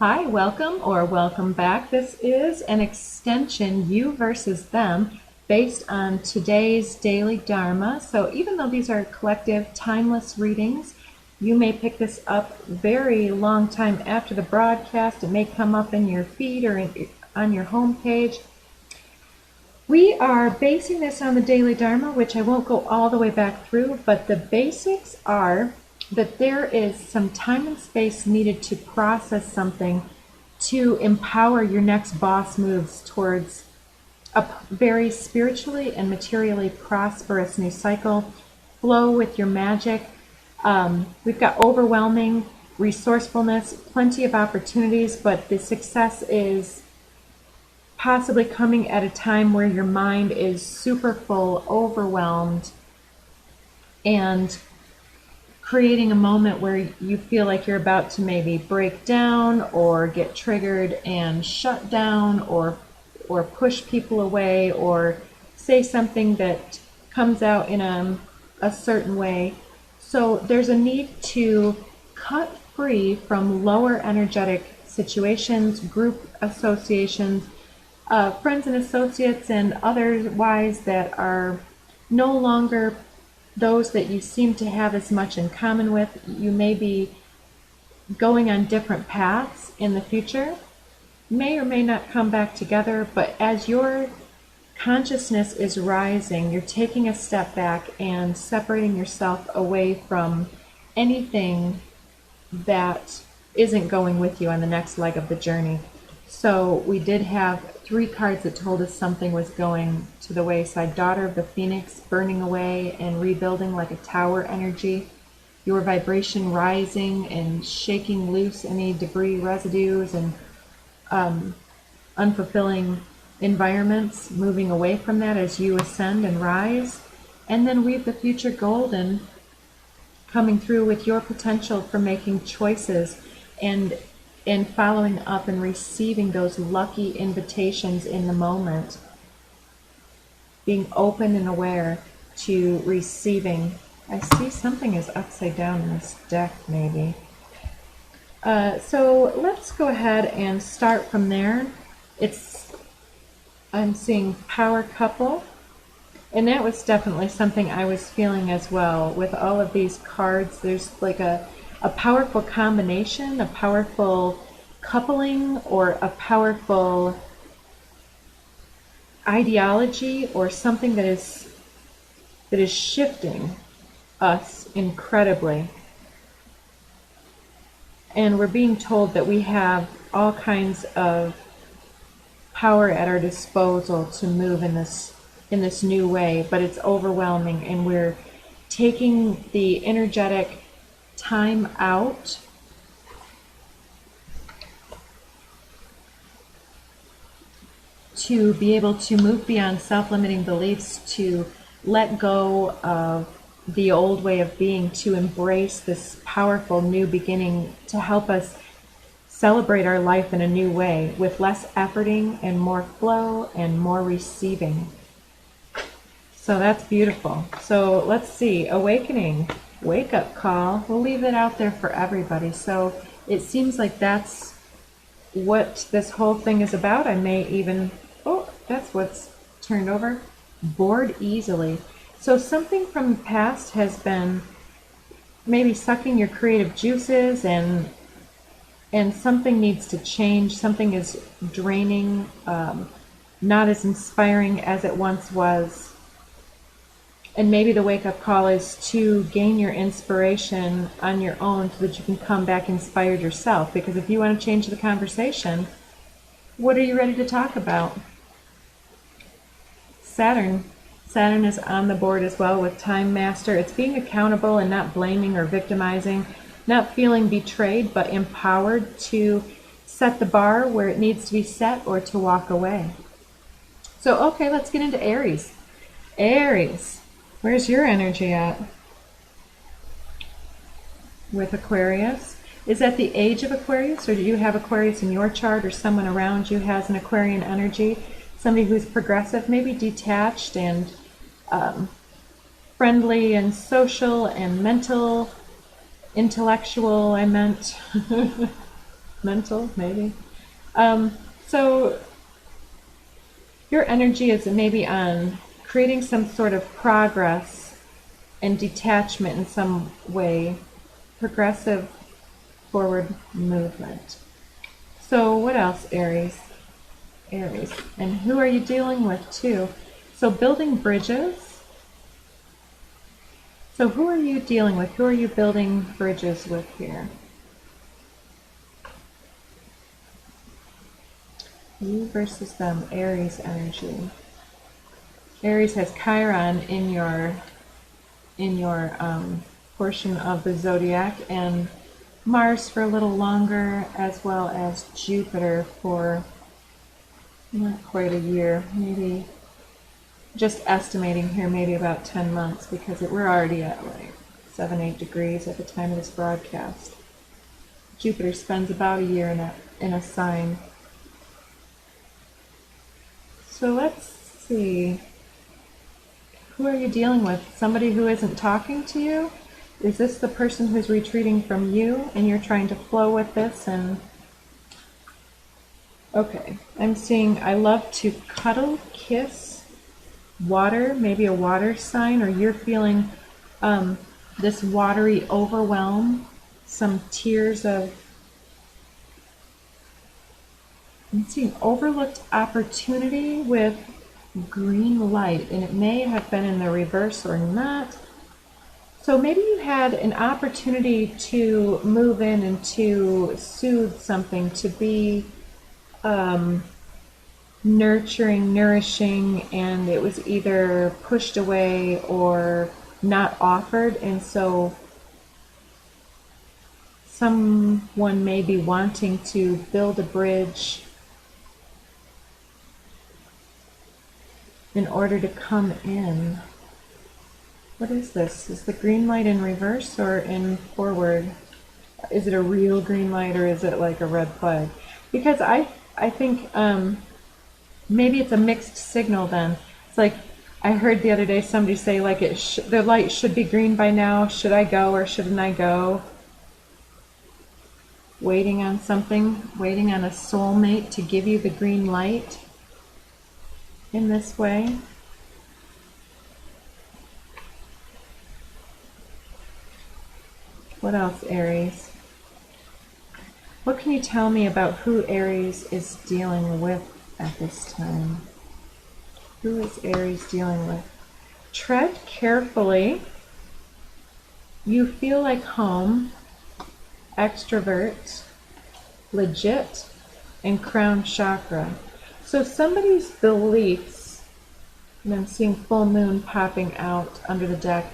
Hi, welcome or welcome back. This is an extension, you versus them, based on today's daily Dharma. So even though these are collective, timeless readings, you may pick this up very long time after the broadcast. It may come up in your feed or on your home page. We are basing this on the daily Dharma, which I won't go all the way back through, but the basics are that there is some time and space needed to process something to empower your next boss moves towards a very spiritually and materially prosperous new cycle. Flow with your magic. We've got overwhelming resourcefulness, plenty of opportunities, but the success is possibly coming at a time where your mind is super full, overwhelmed, and creating a moment where you feel like you're about to maybe break down or get triggered and shut down or push people away or say something that comes out in a certain way. So there's a need to cut free from lower energetic situations, group associations, friends and associates and otherwise that are no longer those that you seem to have as much in common with. You may be going on different paths in the future, may or may not come back together, but as your consciousness is rising, you're taking a step back and separating yourself away from anything that isn't going with you on the next leg of the journey. So we did have 3 cards that told us something was going to the wayside. Daughter of the Phoenix, burning away and rebuilding like a tower energy. Your vibration rising and shaking loose any debris, residues, and unfulfilling environments, moving away from that as you ascend and rise. And then Weave the Future Golden, coming through with your potential for making choices and following up and receiving those lucky invitations in the moment. Being open and aware to receiving. I see something is upside down in this deck, maybe. So let's go ahead and start from there. I'm seeing power couple, and that was definitely something I was feeling as well. With all of these cards, there's like a powerful combination, a powerful coupling, or a powerful ideology, or something that is shifting us incredibly. And we're being told that we have all kinds of power at our disposal to move in this new way, but it's overwhelming, and we're taking the energetic time out to be able to move beyond self-limiting beliefs, to let go of the old way of being, to embrace this powerful new beginning, to help us celebrate our life in a new way with less efforting and more flow and more receiving. So that's beautiful. So let's see, awakening, wake up call. We'll leave it out there for everybody. So it seems like that's what this whole thing is about. I may even, oh, that's what's turned over. Bored easily. So something from the past has been maybe sucking your creative juices, and something needs to change. Something is draining, not as inspiring as it once was. And maybe the wake-up call is to gain your inspiration on your own so that you can come back inspired yourself. Because if you want to change the conversation, what are you ready to talk about? Saturn. Saturn is on the board as well with Time Master. It's being accountable and not blaming or victimizing, not feeling betrayed, but empowered to set the bar where it needs to be set or to walk away. So, okay, let's get into Aries. Aries. Where's your energy at? With Aquarius. Is that the age of Aquarius, or do you have Aquarius in your chart, or someone around you has an Aquarian energy? Somebody who's progressive, maybe detached and friendly and social and mental, intellectual, I meant. mental, maybe. So your energy is maybe on creating some sort of progress and detachment in some way, progressive forward movement. So what else, Aries? Aries. And who are you dealing with too? So building bridges. So who are you dealing with? Who are you building bridges with here? You versus them, Aries energy. Aries has Chiron in your portion of the zodiac, and Mars for a little longer, as well as Jupiter for not quite a year, maybe, just estimating here, maybe about 10 months, because we're already at like 7-8 degrees at the time of this broadcast. Jupiter spends about a year in a sign. So let's see. Who are you dealing with? Somebody who isn't talking to you? Is this the person who's retreating from you and you're trying to flow with this? And okay, I'm seeing I love to cuddle, kiss, water, maybe a water sign, or you're feeling this watery overwhelm, some tears of, I'm seeing overlooked opportunity with green light, and it may have been in the reverse or not. So maybe you had an opportunity to move in and to soothe something, to be nurturing, nourishing, and it was either pushed away or not offered, and so someone may be wanting to build a bridge in order to come in. What is this? Is the green light in reverse or in forward? Is it a real green light or is it like a red flag? Because I think maybe it's a mixed signal then. It's like I heard the other day somebody say like the light should be green by now. Should I go or shouldn't I go? Waiting on something, waiting on a soulmate to give you the green light in this way. What else, Aries? What can you tell me about who Aries is dealing with at this time? Who is Aries dealing with? Tread carefully. You feel like home, extrovert, legit, and crown chakra. So somebody's beliefs, and I'm seeing full moon popping out under the deck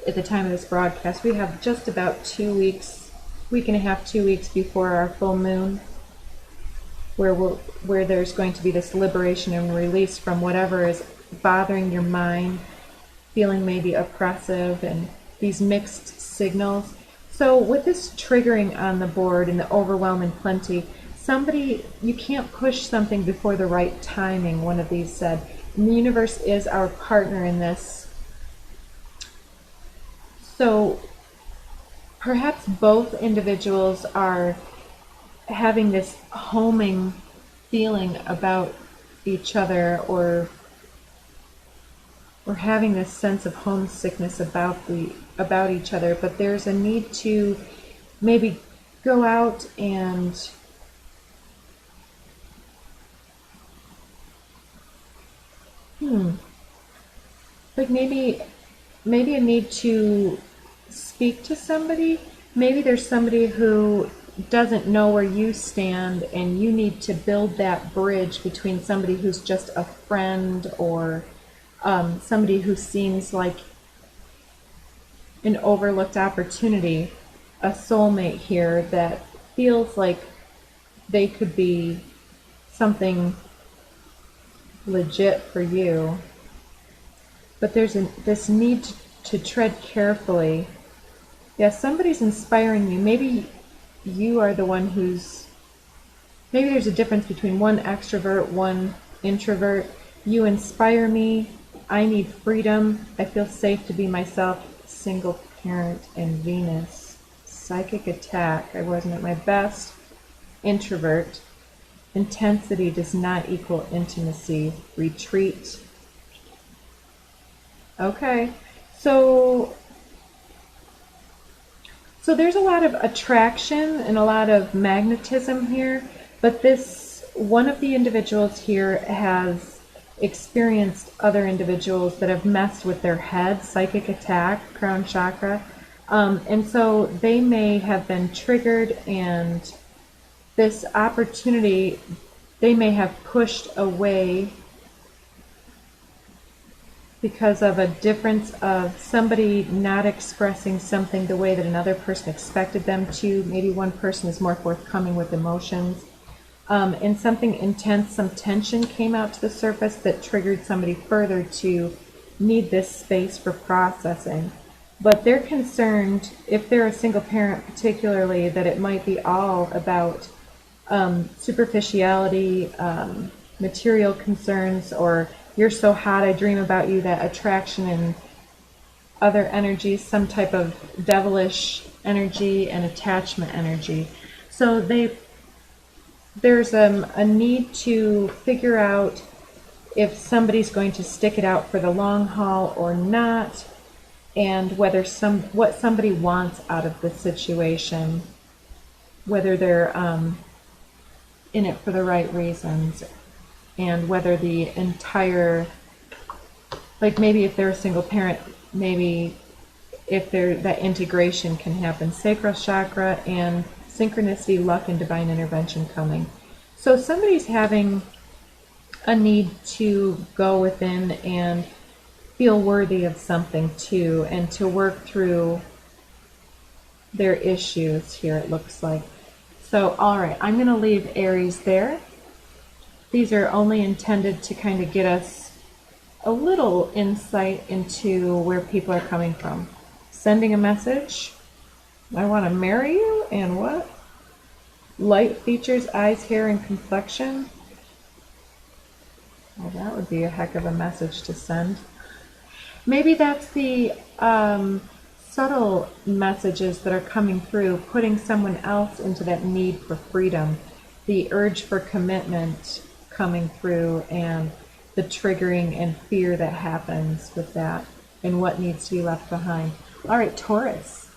at the time of this broadcast. We have just about 2 weeks, week and a half, 2 weeks before our full moon, where there's going to be this liberation and release from whatever is bothering your mind, feeling maybe oppressive, and these mixed signals. So with this triggering on the board and the overwhelm and plenty, you can't push something before the right timing, one of these said. And the universe is our partner in this. So perhaps both individuals are having this homing feeling about each other, or having this sense of homesickness about each other, but there's a need to maybe go out and like maybe a need to speak to somebody. Maybe there's somebody who doesn't know where you stand, and you need to build that bridge between somebody who's just a friend, or somebody who seems like an overlooked opportunity, a soulmate here that feels like they could be something legit for you. But there's this need to tread carefully. Yeah, somebody's inspiring you. Maybe you are the one maybe there's a difference between one extrovert, one introvert. You inspire me. I need freedom. I feel safe to be myself. Single parent and Venus. Psychic attack. I wasn't at my best. introvert. Intensity does not equal intimacy. Retreat. Okay, so there's a lot of attraction and a lot of magnetism here, but this one of the individuals here has experienced other individuals that have messed with their head, psychic attack, crown chakra, and so they may have been triggered, and this opportunity they may have pushed away because of a difference of somebody not expressing something the way that another person expected them to. Maybe one person is more forthcoming with emotions. And something intense, some tension came out to the surface that triggered somebody further to need this space for processing. But they're concerned, if they're a single parent particularly, that it might be all about superficiality, material concerns, or you're so hot, I dream about you, that attraction and other energies, some type of devilish energy and attachment energy. So there's a need to figure out if somebody's going to stick it out for the long haul or not, and whether what somebody wants out of the situation, whether they're in it for the right reasons, and whether the entire, like maybe if they're a single parent, maybe if that integration can happen, sacral chakra and synchronicity, luck, and divine intervention coming. So somebody's having a need to go within and feel worthy of something too, and to work through their issues here, it looks like. So, all right, I'm going to leave Aries there. These are only intended to kind of get us a little insight into where people are coming from. Sending a message. I want to marry you, and what? Light features, eyes, hair, and complexion. Well, that would be a heck of a message to send. Maybe that's the subtle messages that are coming through, putting someone else into that need for freedom, the urge for commitment coming through, and the triggering and fear that happens with that, and what needs to be left behind. All right, Taurus.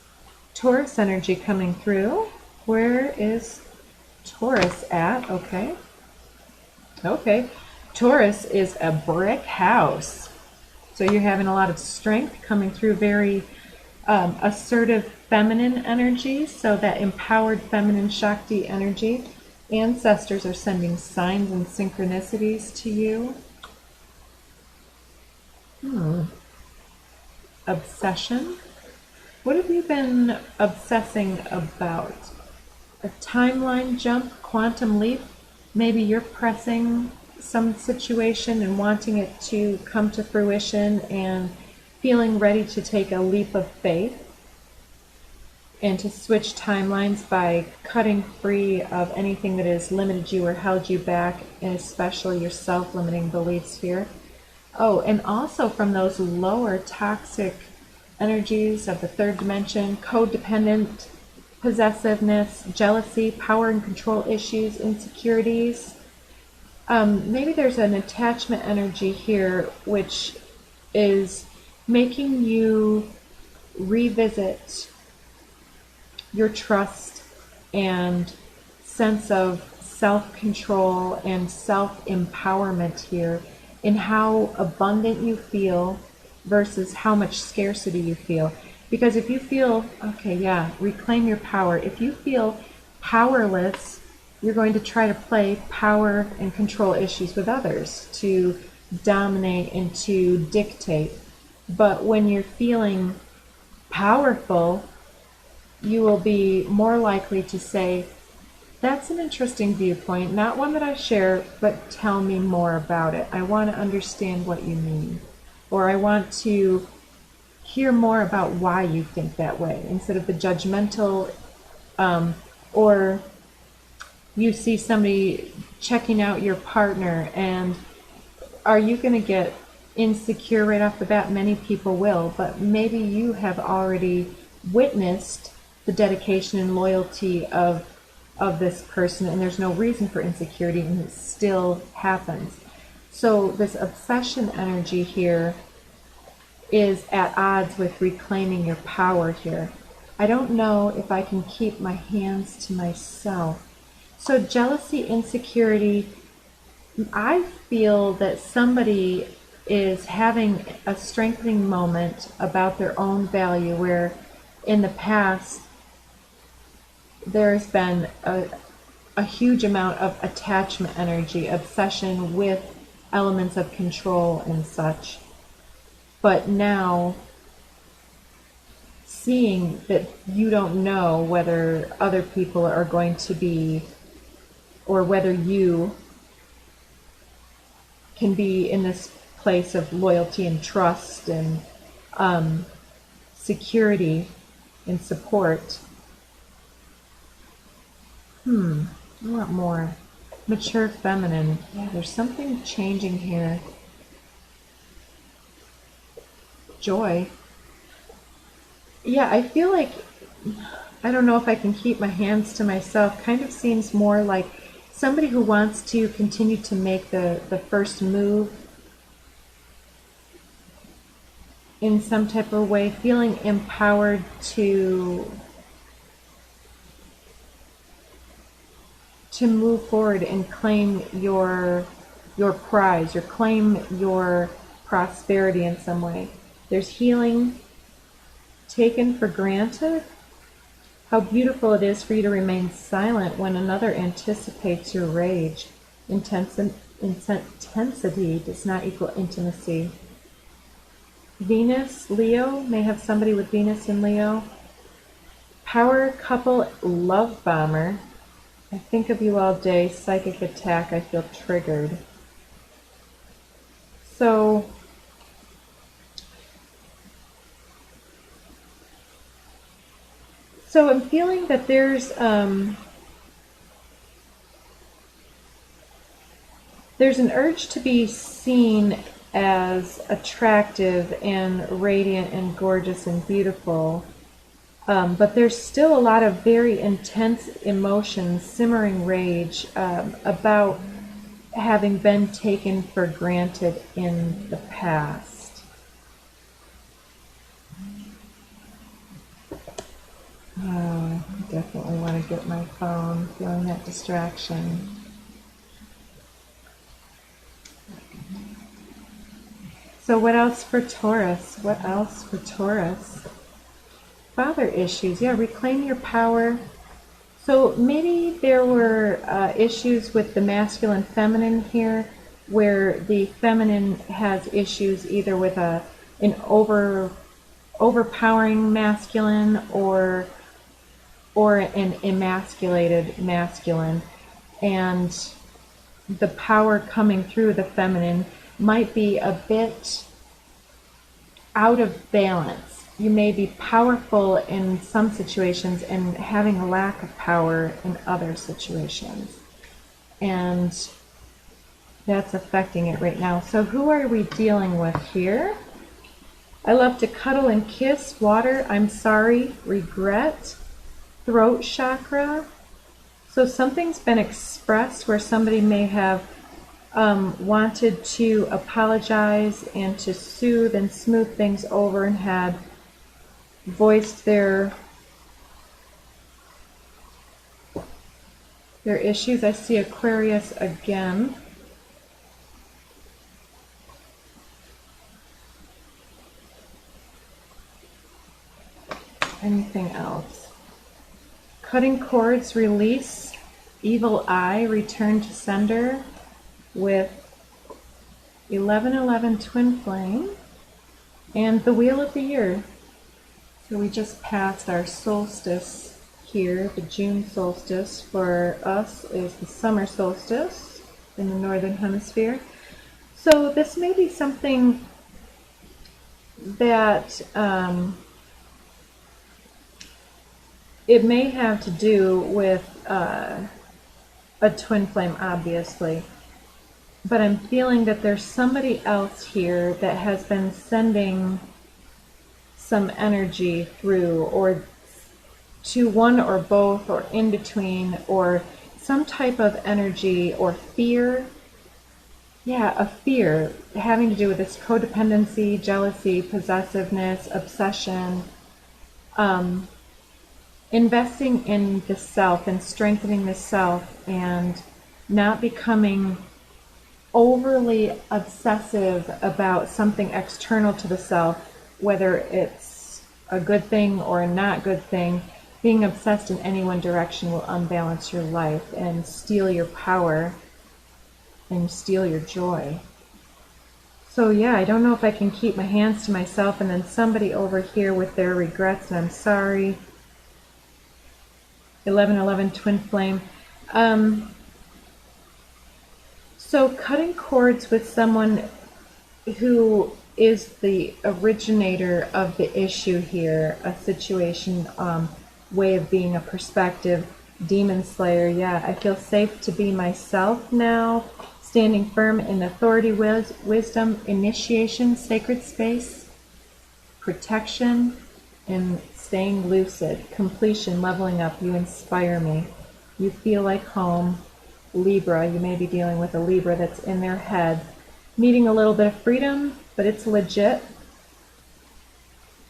Taurus energy coming through. Where is Taurus at? Okay. Taurus is a brick house. So you're having a lot of strength coming through, very assertive feminine energy, so that empowered feminine Shakti energy. Ancestors are sending signs and synchronicities to you. Obsession. What have you been obsessing about? A timeline jump, quantum leap? Maybe you're pressing some situation and wanting it to come to fruition and feeling ready to take a leap of faith and to switch timelines by cutting free of anything that has limited you or held you back, and especially your self-limiting beliefs here. Oh, and also from those lower toxic energies of the third dimension, codependent, possessiveness, jealousy, power and control issues, insecurities. Maybe there's an attachment energy here which is making you revisit your trust and sense of self-control and self-empowerment here, in how abundant you feel versus how much scarcity you feel. Because if you feel, reclaim your power. If you feel powerless, you're going to try to play power and control issues with others to dominate and to dictate. But when you're feeling powerful, you will be more likely to say, that's an interesting viewpoint, not one that I share, but tell me more about it. I want to understand what you mean. Or I want to hear more about why you think that way, instead of the judgmental, or you see somebody checking out your partner, and are you going to get insecure right off the bat? Many people will, but maybe you have already witnessed the dedication and loyalty of of this person, and there's no reason for insecurity, and it still happens. So this obsession energy here is at odds with reclaiming your power here. I don't know if I can keep my hands to myself. So jealousy, insecurity, I feel that somebody is having a strengthening moment about their own value, where in the past there's been a huge amount of attachment energy, obsession with elements of control and such. But now, seeing that you don't know whether other people are going to be, or whether you can be in this place of loyalty and trust and security and support. I want more. Mature feminine. Yeah, there's something changing here. Joy. Yeah, I feel like, I don't know if I can keep my hands to myself. Kind of seems more like somebody who wants to continue to make the first move in some type of way, feeling empowered to move forward and claim your prize, or claim your prosperity in some way. There's healing taken for granted. How beautiful it is for you to remain silent when another anticipates your rage. Intensity does not equal intimacy. Venus, Leo, may have somebody with Venus in Leo. Power couple, love bomber. I think of you all day. Psychic attack, I feel triggered. So I'm feeling that there's an urge to be seen as attractive and radiant and gorgeous and beautiful. But there's still a lot of very intense emotions, simmering rage about having been taken for granted in the past. Oh, I definitely want to get my phone, feeling that distraction. So what else for Taurus? What else for Taurus? Father issues. Yeah, reclaim your power. So maybe there were issues with the masculine feminine here, where the feminine has issues either with an overpowering masculine or an emasculated masculine, and the power coming through the feminine might be a bit out of balance. You may be powerful in some situations and having a lack of power in other situations, and that's affecting it right now. So who are we dealing with here? I love to cuddle and kiss, water, I'm sorry, regret, throat chakra. So something's been expressed where somebody may have wanted to apologize and to soothe and smooth things over, and had voiced their issues. I see Aquarius again. Anything else? Cutting cords, release, evil eye, return to sender, with 1111 twin flame, and the wheel of the year. So we just passed our solstice here. The June solstice for us is the summer solstice in the northern hemisphere. So this may be something that it may have to do with a twin flame, obviously. But I'm feeling that there's somebody else here that has been sending some energy through, or to one or both or in between, or some type of energy or fear. Yeah, a fear having to do with this codependency, jealousy, possessiveness, obsession, investing in the self and strengthening the self and not becoming overly obsessive about something external to the self, whether it's a good thing or a not good thing. Being obsessed in any one direction will unbalance your life and steal your power and steal your joy. So yeah, I don't know if I can keep my hands to myself, and then somebody over here with their regrets and I'm sorry. 1111 twin flame. So cutting cords with someone who is the originator of the issue here, a situation, way of being, a perspective, demon slayer. Yeah, I feel safe to be myself now, standing firm in authority, wisdom, initiation, sacred space, protection, and staying lucid, completion, leveling up. You inspire me. You feel like home. Libra, you may be dealing with a Libra that's in their head, needing a little bit of freedom, but it's legit.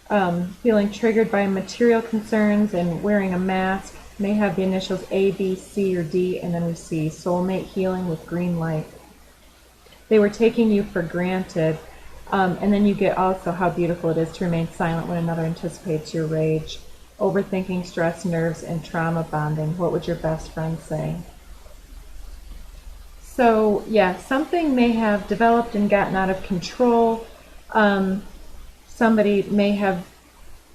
Feeling triggered by material concerns and wearing a mask. May have the initials A, B, C, or D, and then we see soulmate healing with green light. They were taking you for granted. And then you get also how beautiful it is to remain silent when another anticipates your rage. Overthinking, stress, nerves, and trauma bonding. What would your best friend say? So yeah, something may have developed and gotten out of control. Somebody may have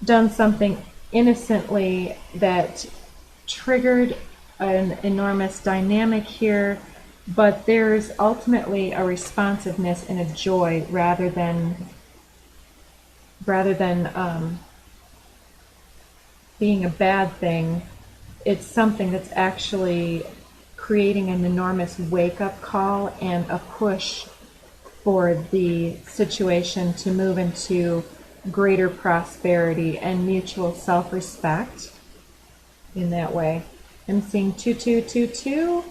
done something innocently that triggered an enormous dynamic here, but there's ultimately a responsiveness and a joy rather than being a bad thing. It's something that's actually creating an enormous wake-up call and a push for the situation to move into greater prosperity and mutual self-respect in that way. I'm seeing 2222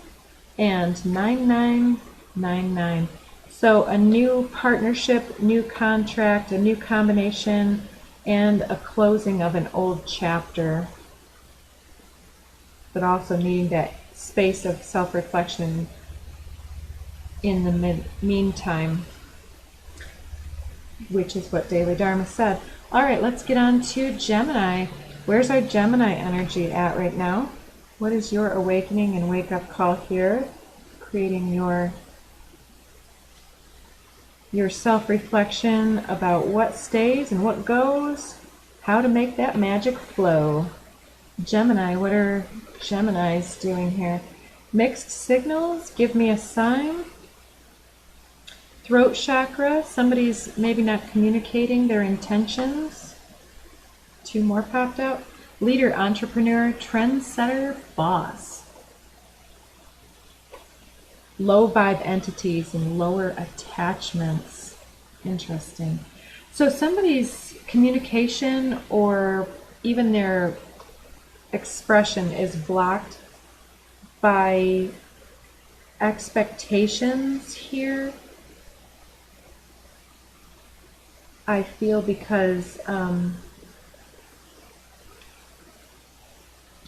and 9999. So a new partnership, new contract, a new combination, and a closing of an old chapter, but also needing that space of self-reflection in the meantime, which is what Daily Dharma said. All right, let's get on to Gemini. Where's our Gemini energy at right now? What is your awakening and wake-up call here? Creating your self-reflection about what stays and what goes, how to make that magic flow. Gemini, what are Geminis doing here? Mixed signals, give me a sign. Throat chakra, somebody's maybe not communicating their intentions. Two more popped out. Leader, entrepreneur, trendsetter, boss. Low vibe entities and lower attachments. Interesting. So somebody's communication or even their expression is blocked by expectations here. I feel because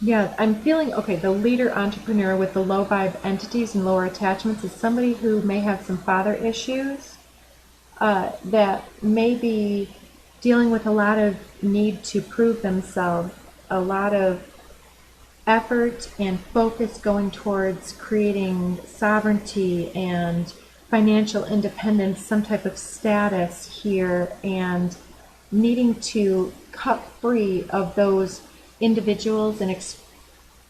yeah, I'm feeling, okay, the leader entrepreneur with the low vibe entities and lower attachments is somebody who may have some father issues, that may be dealing with a lot of need to prove themselves, a lot of effort and focus going towards creating sovereignty and financial independence, some type of status here, and needing to cut free of those individuals and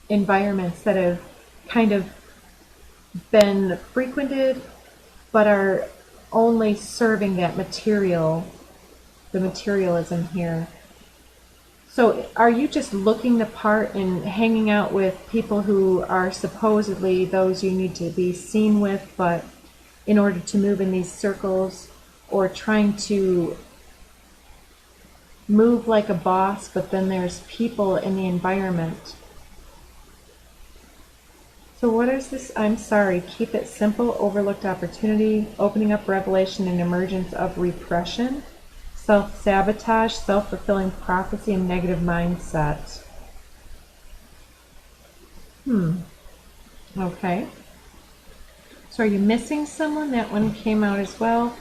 environments that have kind of been frequented but are only serving that material, the materialism here. So are you just looking the part and hanging out with people who are supposedly those you need to be seen with, but in order to move in these circles, or trying to move like a boss, but then there's people in the environment. So what is this? I'm sorry. Keep it simple. Overlooked opportunity. Opening up revelation and emergence of repression. Self-sabotage. Self-fulfilling prophecy and negative mindset. Okay. So are you missing someone? That one came out as well.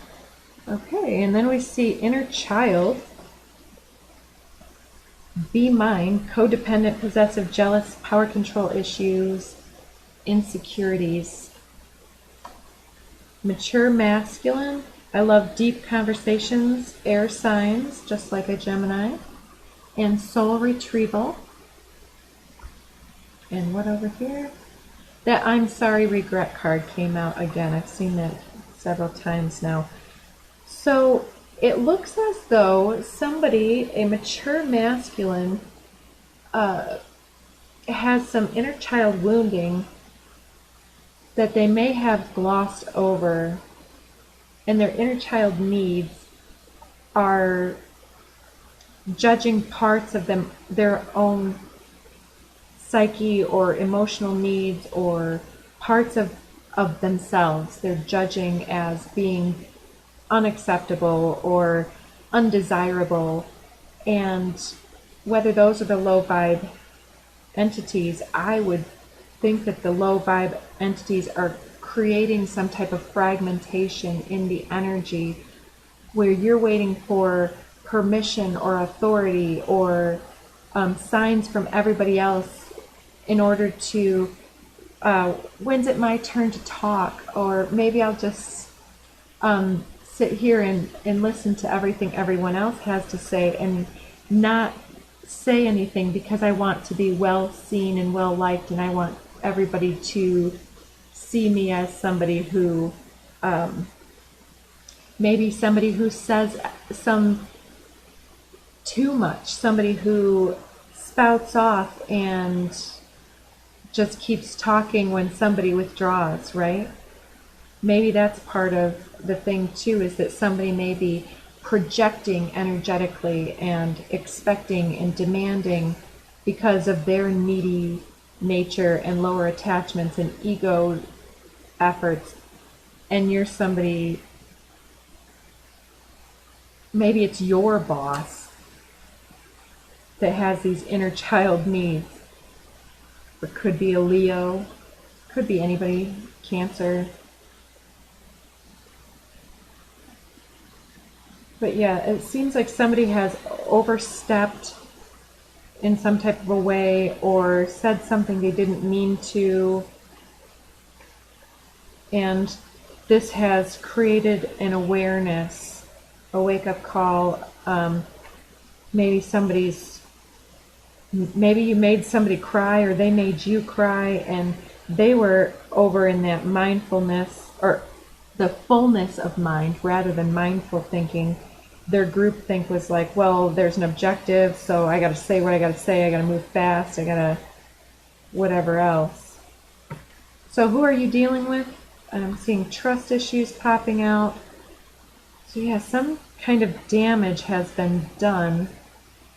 Okay. And then we see inner child. Be mine. Codependent, possessive, jealous, power control issues. Insecurities. Mature masculine. I love deep conversations. Air signs, just like a Gemini. And soul retrieval. And what over here? That I'm sorry regret card came out again. I've seen that several times now. So it looks as though somebody, a mature masculine, has some inner child wounding that they may have glossed over, and their inner child needs are judging parts of them, their own psyche or emotional needs or parts of themselves. They're judging as being unacceptable or undesirable, and whether those are the low vibe entities, I would think that the low vibe entities are creating some type of fragmentation in the energy where you're waiting for permission or authority or signs from everybody else in order to, when's it my turn to talk? Or maybe I'll just sit here and listen to everything everyone else has to say and not say anything because I want to be well seen and well liked, and I want everybody to see me as somebody who, maybe somebody who says some too much, somebody who spouts off and just keeps talking when somebody withdraws, right? Maybe that's part of the thing too, is that somebody may be projecting energetically and expecting and demanding because of their needy nature and lower attachments and ego efforts, and you're somebody, maybe it's your boss that has these inner child needs. It could be a Leo, could be anybody, Cancer. But yeah, it seems like somebody has overstepped in some type of a way or said something they didn't mean to. And this has created an awareness, a wake-up call. Maybe you made somebody cry, or they made you cry, and they were over in that mindfulness, or the fullness of mind rather than mindful thinking. Their group think was like, well, there's an objective, so I got to say what I got to say, I got to move fast, I got to whatever else. So who are you dealing with? I'm seeing trust issues popping out. So yeah, some kind of damage has been done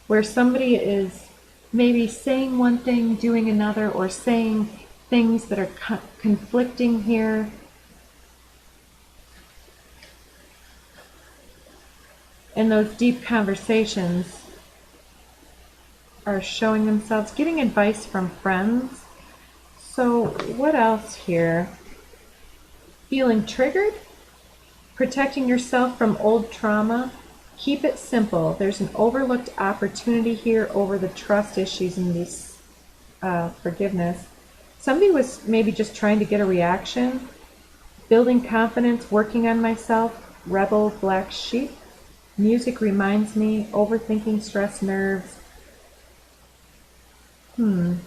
where somebody is maybe saying one thing, doing another, or saying things that are conflicting here. And those deep conversations are showing themselves, getting advice from friends. So what else here? Feeling triggered? Protecting yourself from old trauma? Keep it simple. There's an overlooked opportunity here over the trust issues and this forgiveness. Somebody was maybe just trying to get a reaction. Building confidence, working on myself, rebel, black sheep. Music reminds me, overthinking, stress, nerves. And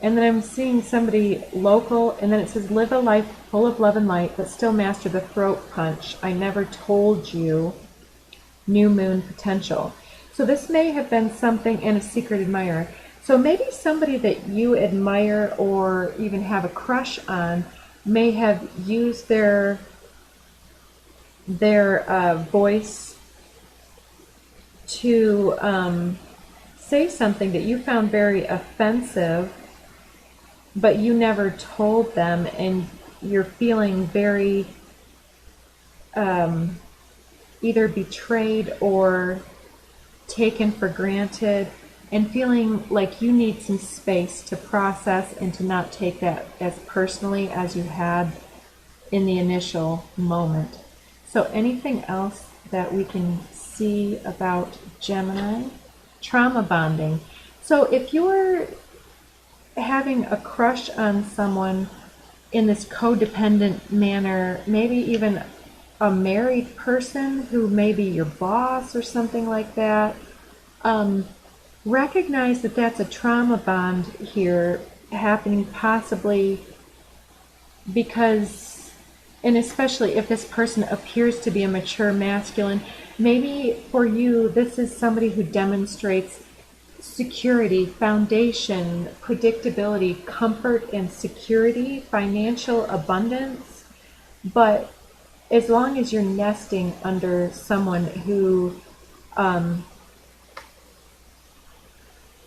then I'm seeing somebody local, and then it says, live a life full of love and light, but still master the throat punch. I never told you. New moon potential. So this may have been something, and a secret admirer. So maybe somebody that you admire or even have a crush on may have used their voice to say something that you found very offensive, but you never told them, and you're feeling very either betrayed or taken for granted, and feeling like you need some space to process and to not take that as personally as you had in the initial moment. So anything else that we can see about Gemini? Trauma bonding. So if you're having a crush on someone in this codependent manner, maybe even a married person who may be your boss or something like that, recognize that that's a trauma bond here happening, possibly because, and especially if this person appears to be a mature masculine, maybe for you this is somebody who demonstrates security, foundation, predictability, comfort and security, financial abundance. But as long as you're nesting under someone who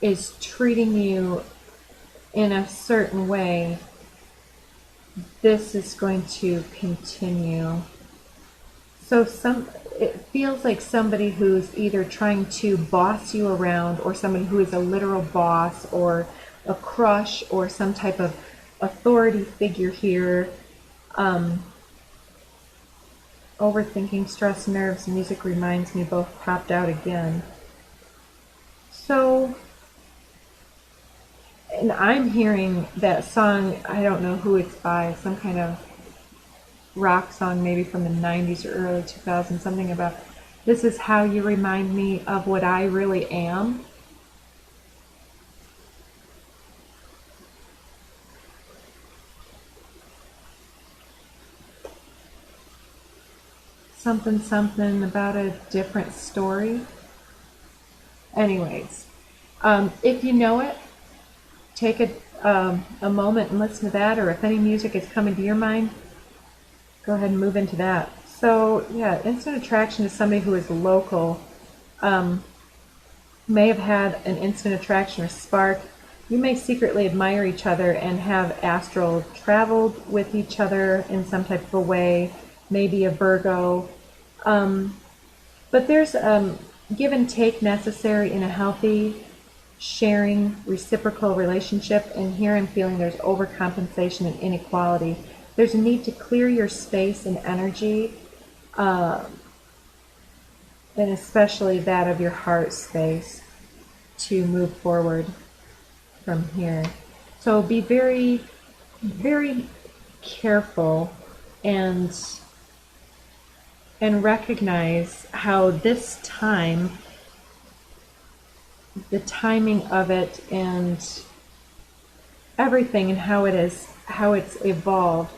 is treating you in a certain way, this is going to continue. So it feels like somebody who's either trying to boss you around, or somebody who is a literal boss, or a crush, or some type of authority figure here. Overthinking, stress, nerves, music reminds me both popped out again. So, and I'm hearing that song, I don't know who it's by, some kind of rock song maybe from the 90s or early 2000s, something about, this is how you remind me of what I really am. Something, something about a different story. Anyways, if you know it, take a moment and listen to that, or if any music is coming to your mind, go ahead and move into that. So yeah, instant attraction is somebody who is local, may have had an instant attraction or spark. You may secretly admire each other and have astral traveled with each other in some type of a way, maybe a Virgo. But there's give and take necessary in a healthy, sharing, reciprocal relationship, and here I'm feeling there's overcompensation and inequality. There's a need to clear your space and energy, and especially that of your heart space, to move forward from here. So be very, very careful and recognize how this time, the timing of it and everything and how it's evolved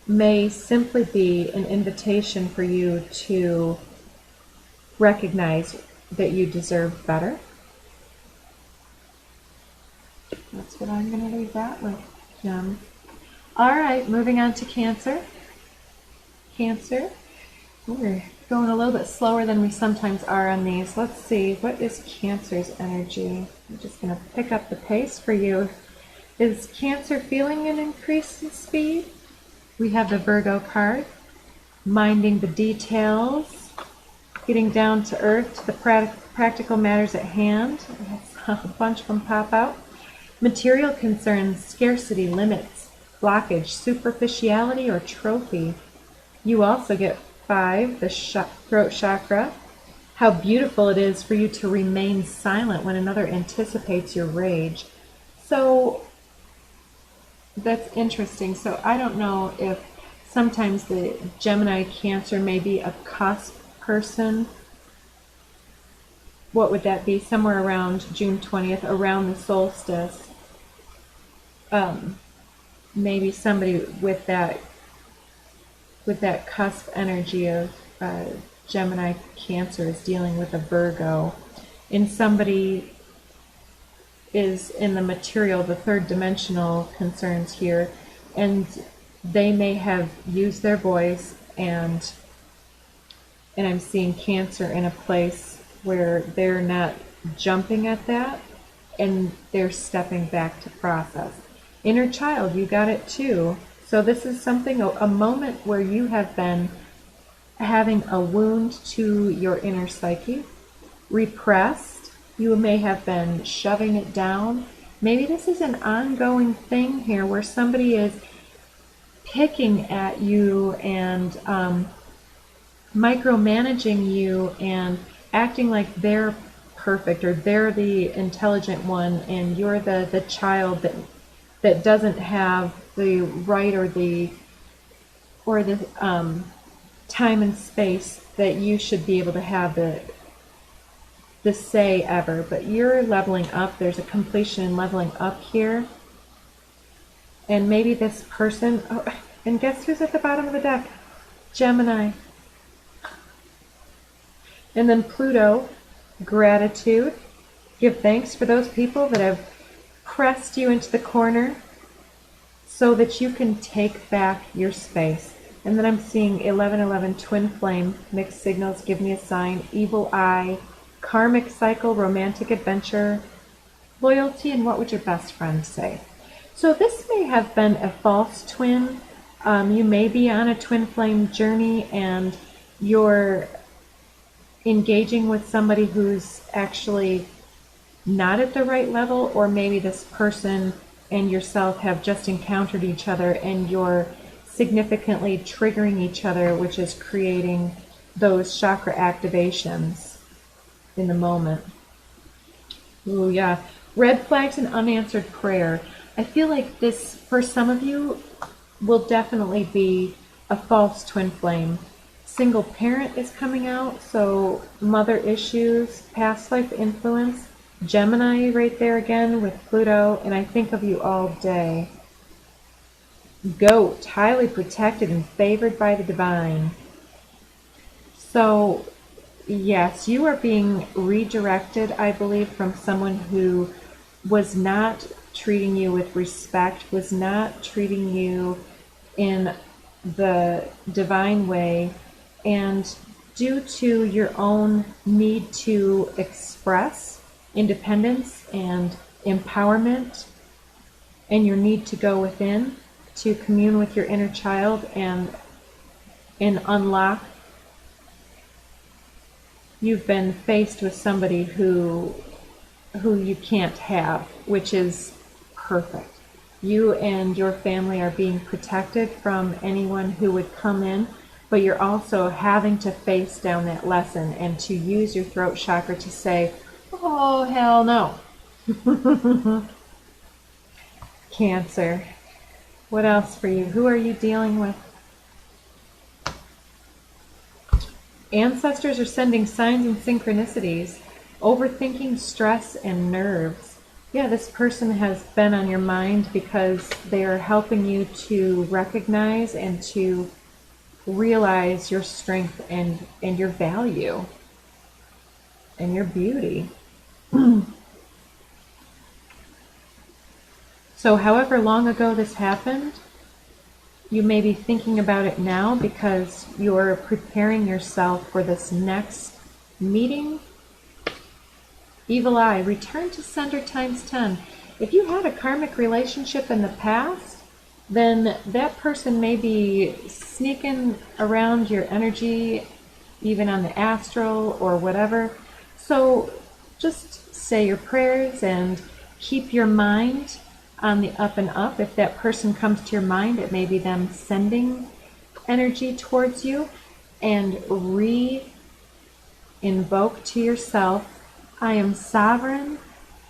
may simply be an invitation for you to recognize that you deserve better. That's what I'm going to leave that with, Jim. All right, moving on to Cancer. Cancer. We're going a little bit slower than we sometimes are on these. Let's see, what is Cancer's energy? I'm just going to pick up the pace for you. Is Cancer feeling an increase in speed? We have the Virgo card, minding the details, getting down to earth, to the practical matters at hand. A bunch of them pop out. Material concerns, scarcity, limits, blockage, superficiality, or trophy. You also get 5, the throat chakra. How beautiful it is for you to remain silent when another anticipates your rage. So that's interesting. So I don't know if sometimes the Gemini Cancer may be a cusp person. What would that be? Somewhere around June 20th, around the solstice. Maybe somebody with that cusp energy of Gemini Cancer is dealing with a Virgo, and somebody is in the material, the third dimensional concerns here, and they may have used their voice, and I'm seeing Cancer in a place where they're not jumping at that and they're stepping back to process. Inner child, you got it too. So this is something, a moment where you have been having a wound to your inner psyche, repressed. You may have been shoving it down. Maybe this is an ongoing thing here where somebody is picking at you and micromanaging you and acting like they're perfect or they're the intelligent one and you're the child that doesn't have the right or the time and space that you should be able to have the say ever. But you're leveling up. There's a completion and leveling up here. And maybe this person, oh, and guess who's at the bottom of the deck? Gemini. And then Pluto, gratitude. Give thanks for those people that have pressed you into the corner so that you can take back your space. And then I'm seeing 1111, twin flame, mixed signals, give me a sign, evil eye, karmic cycle, romantic adventure, loyalty, and what would your best friend say? So this may have been a false twin. You may be on a twin flame journey and you're engaging with somebody who's actually not at the right level, or maybe this person and yourself have just encountered each other and you're significantly triggering each other, which is creating those chakra activations in the moment. Ooh, yeah. Red flags and unanswered prayer. I feel like this, for some of you, will definitely be a false twin flame. Single parent is coming out, so mother issues, past life influence. Gemini right there again with Pluto, and I think of you all day. Goat, highly protected and favored by the divine. So, yes, you are being redirected, I believe, from someone who was not treating you with respect, was not treating you in the divine way, and due to your own need to express independence and empowerment and your need to go within to commune with your inner child and unlock, you've been faced with somebody who you can't have, which is perfect. You and your family are being protected from anyone who would come in, but you're also having to face down that lesson and to use your throat chakra to say, oh, hell no. Cancer. What else for you? Who are you dealing with? Ancestors are sending signs and synchronicities. Overthinking, stress, and nerves. Yeah, this person has been on your mind because they are helping you to recognize and to realize your strength and your value and your beauty. So however long ago this happened, you may be thinking about it now because you're preparing yourself for this next meeting. Evil eye, return to sender times 10. If you had a karmic relationship in the past, then that person may be sneaking around your energy, even on the astral or whatever. So just say your prayers and keep your mind on the up and up. If that person comes to your mind, it may be them sending energy towards you, and re-invoke to yourself, I am sovereign,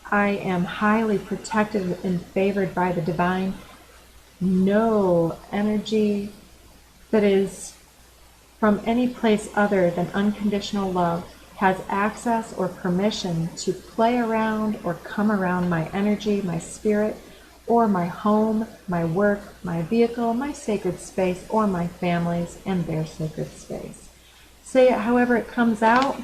I am highly protected and favored by the divine. No energy that is from any place other than unconditional love has access or permission to play around or come around my energy, my spirit, or my home, my work, my vehicle, my sacred space, or my families and their sacred space. Say it however it comes out.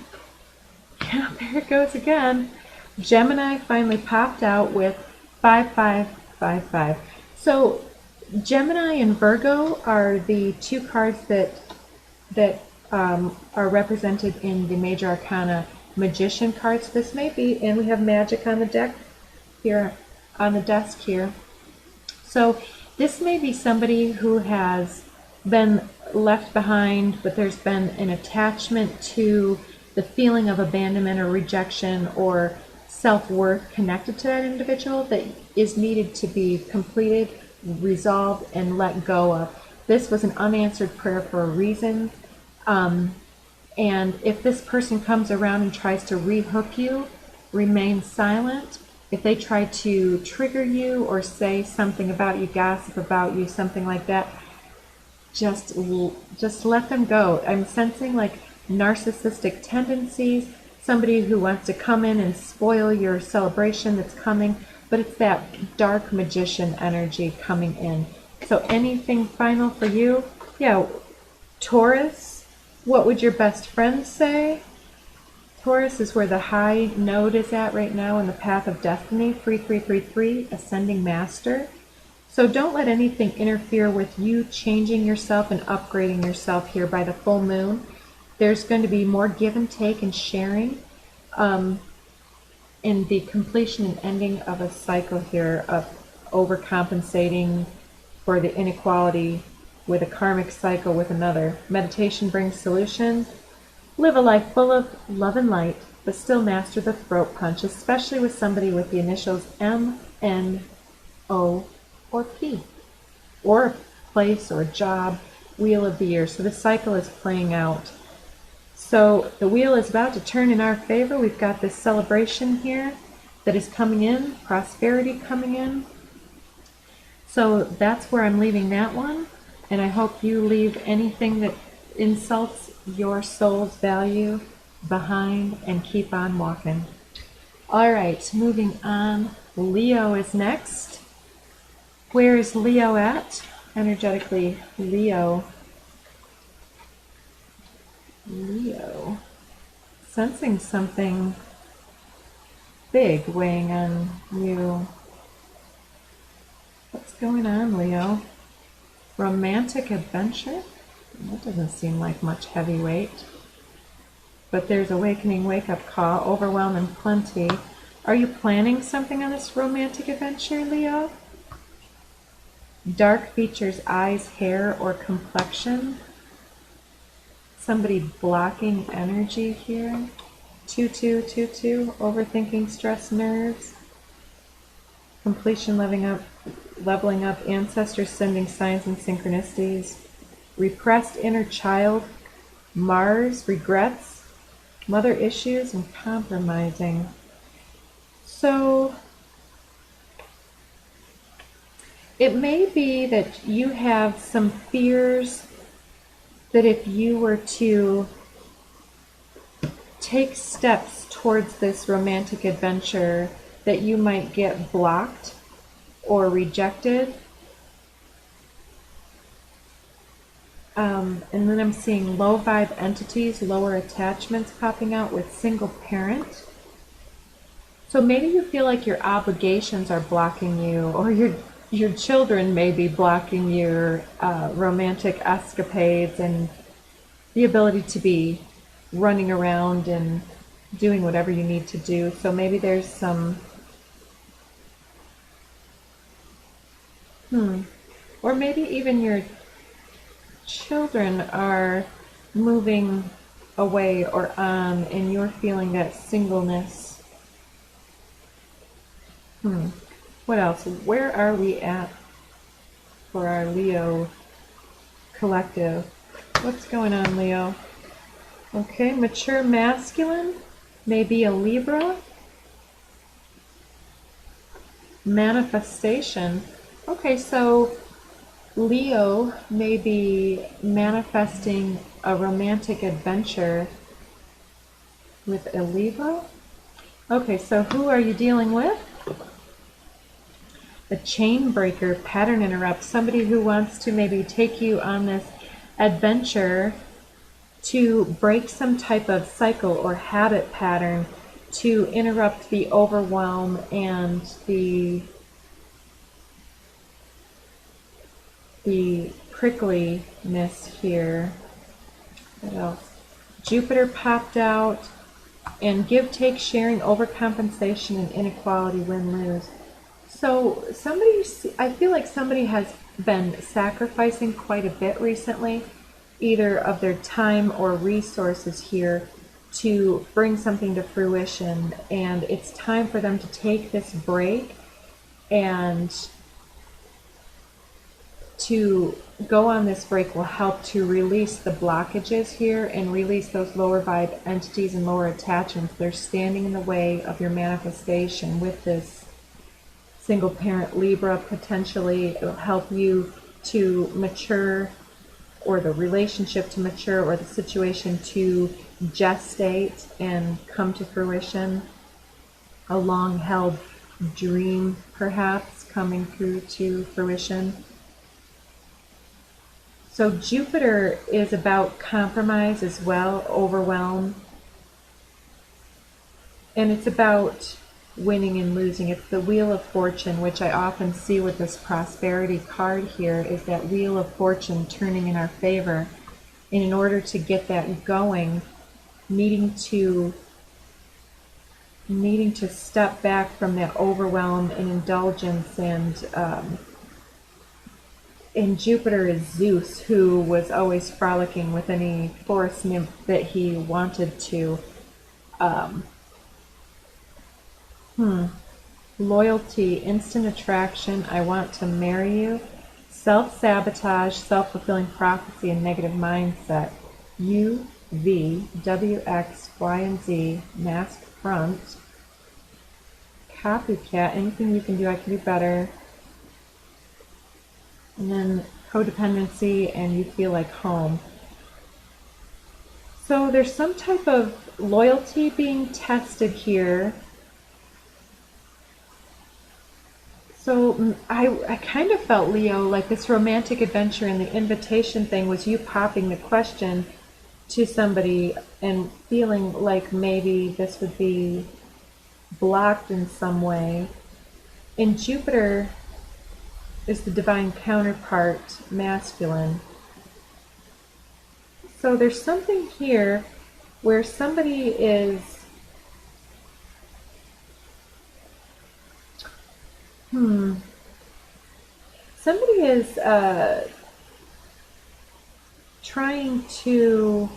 Yeah, there it goes again. Gemini finally popped out with 5555. So Gemini and Virgo are the two cards that are represented in the major arcana Magician cards. This may be, and we have magic on the deck here, on the desk here. So this may be somebody who has been left behind, but there's been an attachment to the feeling of abandonment or rejection or self-worth connected to that individual that is needed to be completed, resolved, and let go of. This was an unanswered prayer for a reason. And if this person comes around and tries to rehook you, remain silent. If they try to trigger you or say something about you, gossip about you, something like that, just let them go. I'm sensing like narcissistic tendencies, somebody who wants to come in and spoil your celebration that's coming, but it's that dark magician energy coming in. So anything final for you? Yeah, Taurus, what would your best friend say? Taurus is where the high node is at right now in the path of destiny, 3333, ascending master. So don't let anything interfere with you changing yourself and upgrading yourself here by the full moon. There's going to be more give and take and sharing in the completion and ending of a cycle here of overcompensating for the inequality with a karmic cycle with another. Meditation brings solutions. Live a life full of love and light, but still master the throat punch, especially with somebody with the initials M, N, O, or P, or a place or a job, wheel of the year. So the cycle is playing out. So the wheel is about to turn in our favor. We've got this celebration here that is coming in, prosperity coming in. So that's where I'm leaving that one. And I hope you leave anything that insults your soul's value behind and keep on walking. All right, moving on. Leo is next. Where is Leo at? Energetically, Leo. Sensing something big weighing on you. What's going on, Leo? Romantic adventure? That doesn't seem like much heavyweight. But there's awakening, wake-up call, overwhelm, and plenty. Are you planning something on this romantic adventure, Leo? Dark features, eyes, hair, or complexion. Somebody blocking energy here. 2222, overthinking, stress, nerves. Completion, leveling up, ancestors sending signs and synchronicities. Repressed inner child, Mars, regrets, mother issues, and compromising. So it may be that you have some fears that if you were to take steps towards this romantic adventure, that you might get blocked or rejected. And then I'm seeing low vibe entities, lower attachments popping out with single parent. So maybe you feel like your obligations are blocking you, or your children may be blocking your romantic escapades and the ability to be running around and doing whatever you need to do. So maybe there's some or maybe even your children are moving away or on, and you're feeling that singleness. What else? Where are we at for our Leo collective? What's going on, Leo? Okay, mature masculine, maybe a Libra. Manifestation. Okay, so Leo may be manifesting a romantic adventure with a Libra. Okay, so who are you dealing with? A chain breaker, pattern interrupt, somebody who wants to maybe take you on this adventure to break some type of cycle or habit pattern, to interrupt the overwhelm and the prickliness here. What else? Jupiter popped out. and give, take, sharing, overcompensation, and inequality, win, lose. So I feel like somebody has been sacrificing quite a bit recently, either of their time or resources here to bring something to fruition, and it's time for them to take this break and to go on this break will help to release the blockages here and release those lower vibe entities and lower attachments. They're standing in the way of your manifestation with this single parent Libra. Potentially it will help you to mature, or the relationship to mature, or the situation to gestate and come to fruition. A long held dream perhaps coming through to fruition. So Jupiter is about compromise as well, overwhelm. And it's about winning and losing. It's the Wheel of Fortune, which I often see with this prosperity card here, is that Wheel of Fortune turning in our favor. And in order to get that going, needing to step back from that overwhelm and indulgence. And Jupiter is Zeus, who was always frolicking with any forest nymph that he wanted to. Loyalty, instant attraction, I want to marry you, self-sabotage, self-fulfilling prophecy, and negative mindset. U, V, W, X, Y, and Z, mask front, copycat, anything you can do, I can do better. And then codependency, and you feel like home. So there's some type of loyalty being tested here. So I kind of felt, Leo, like this romantic adventure and the invitation thing was you popping the question to somebody and feeling like maybe this would be blocked in some way. And Jupiter is the divine counterpart, masculine. So there's something here where somebody is trying to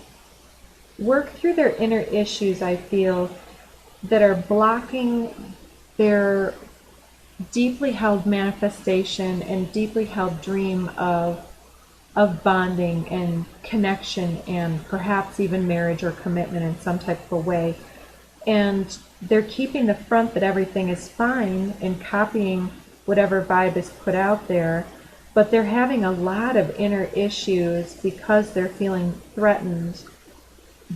work through their inner issues, I feel, that are blocking their deeply held manifestation and deeply held dream of bonding and connection and perhaps even marriage or commitment in some type of a way. And they're keeping the front that everything is fine and copying whatever vibe is put out there, but they're having a lot of inner issues because they're feeling threatened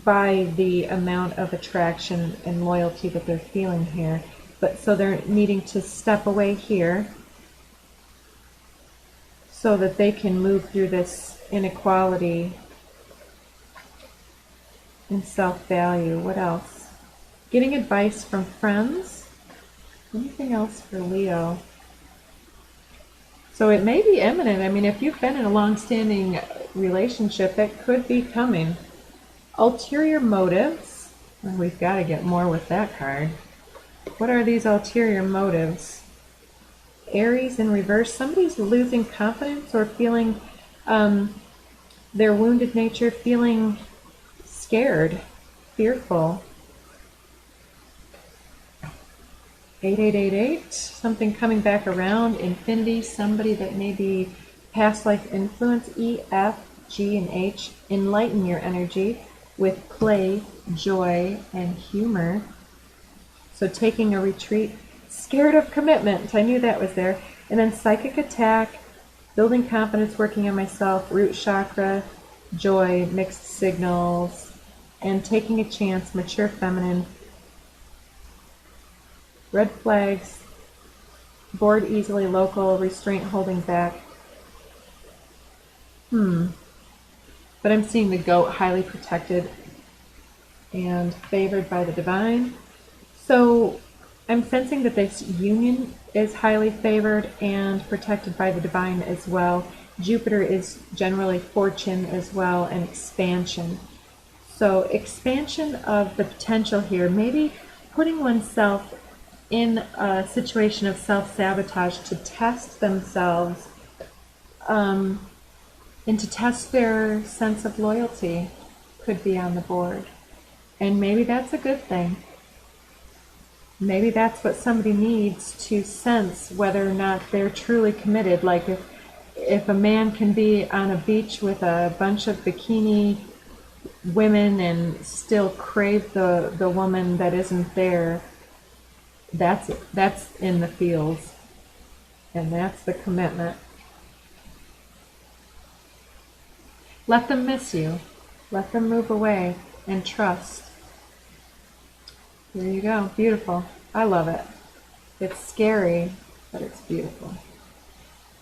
by the amount of attraction and loyalty that they're feeling here. But so they're needing to step away here so that they can move through this inequality and self-value. What else? Getting advice from friends. Anything else for Leo? So it may be imminent. I mean, if you've been in a long-standing relationship, it could be coming. Ulterior motives. Well, we've got to get more with that card. What are these ulterior motives? Aries in reverse. Somebody's losing confidence or feeling their wounded nature, feeling scared, fearful. 8888, something coming back around. Infinity, somebody that may be past life influence. E, F, G, and H. Enlighten your energy with play, joy, and humor. So taking a retreat. Scared of commitment. I knew that was there. And then psychic attack, building confidence, working on myself, root chakra, joy, mixed signals, and taking a chance, mature feminine. Red flags, bored easily, local, restraint, holding back. But I'm seeing the goat, highly protected and favored by the divine. So I'm sensing that this union is highly favored and protected by the divine as well. Jupiter is generally fortune as well and expansion. So expansion of the potential here, maybe putting oneself in a situation of self-sabotage to test themselves and to test their sense of loyalty could be on the board. And maybe that's a good thing. Maybe that's what somebody needs to sense whether or not they're truly committed. Like if a man can be on a beach with a bunch of bikini women and still crave the woman that isn't there, that's in the fields, and that's the commitment. Let them miss you. Let them move away and trust. Here you go. Beautiful. I love it. It's scary, but it's beautiful.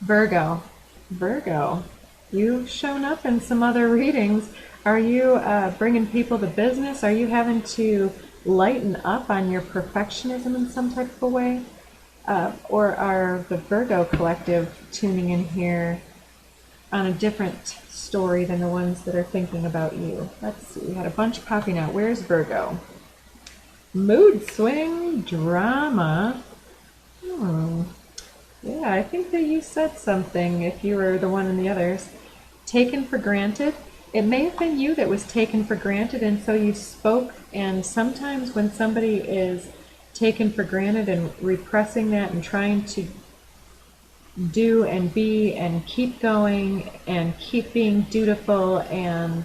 Virgo. Virgo, you've shown up in some other readings. Are you bringing people to business? Are you having to lighten up on your perfectionism in some type of a way? Or are the Virgo collective tuning in here on a different story than the ones that are thinking about you? Let's see. We had a bunch popping out. Where's Virgo? Mood swing, drama. Yeah, I think that you said something if you were the one and the others. Taken for granted. It may have been you that was taken for granted, and so you spoke. And sometimes when somebody is taken for granted and repressing that and trying to do and be and keep going and keep being dutiful and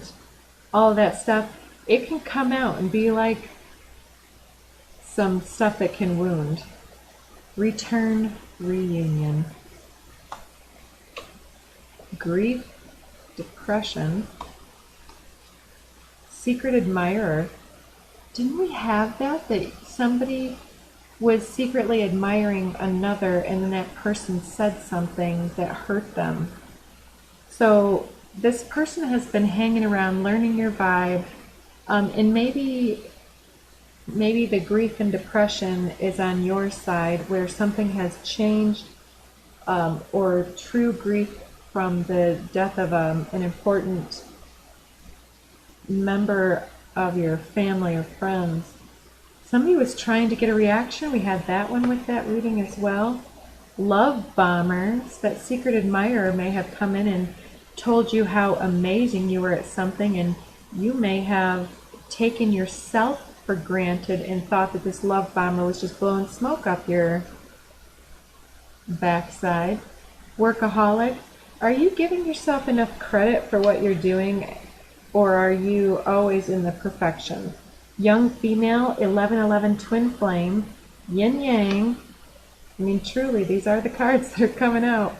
all of that stuff, it can come out and be like some stuff that can wound. Return, reunion. Grief, depression. Secret admirer. Didn't we have that somebody was secretly admiring another and then that person said something that hurt them? So this person has been hanging around, learning your vibe, and maybe the grief and depression is on your side where something has changed, or true grief from the death of an important member of your family or friends. Somebody was trying to get a reaction. We had that one with that reading as well. Love bombers. That secret admirer may have come in and told you how amazing you were at something, and you may have taken yourself for granted and thought that this love bomber was just blowing smoke up your backside. Workaholic. Are you giving yourself enough credit for what you're doing, or are you always in the perfection? Young female, 1111 twin flame, yin yang. I mean, truly, these are the cards that are coming out.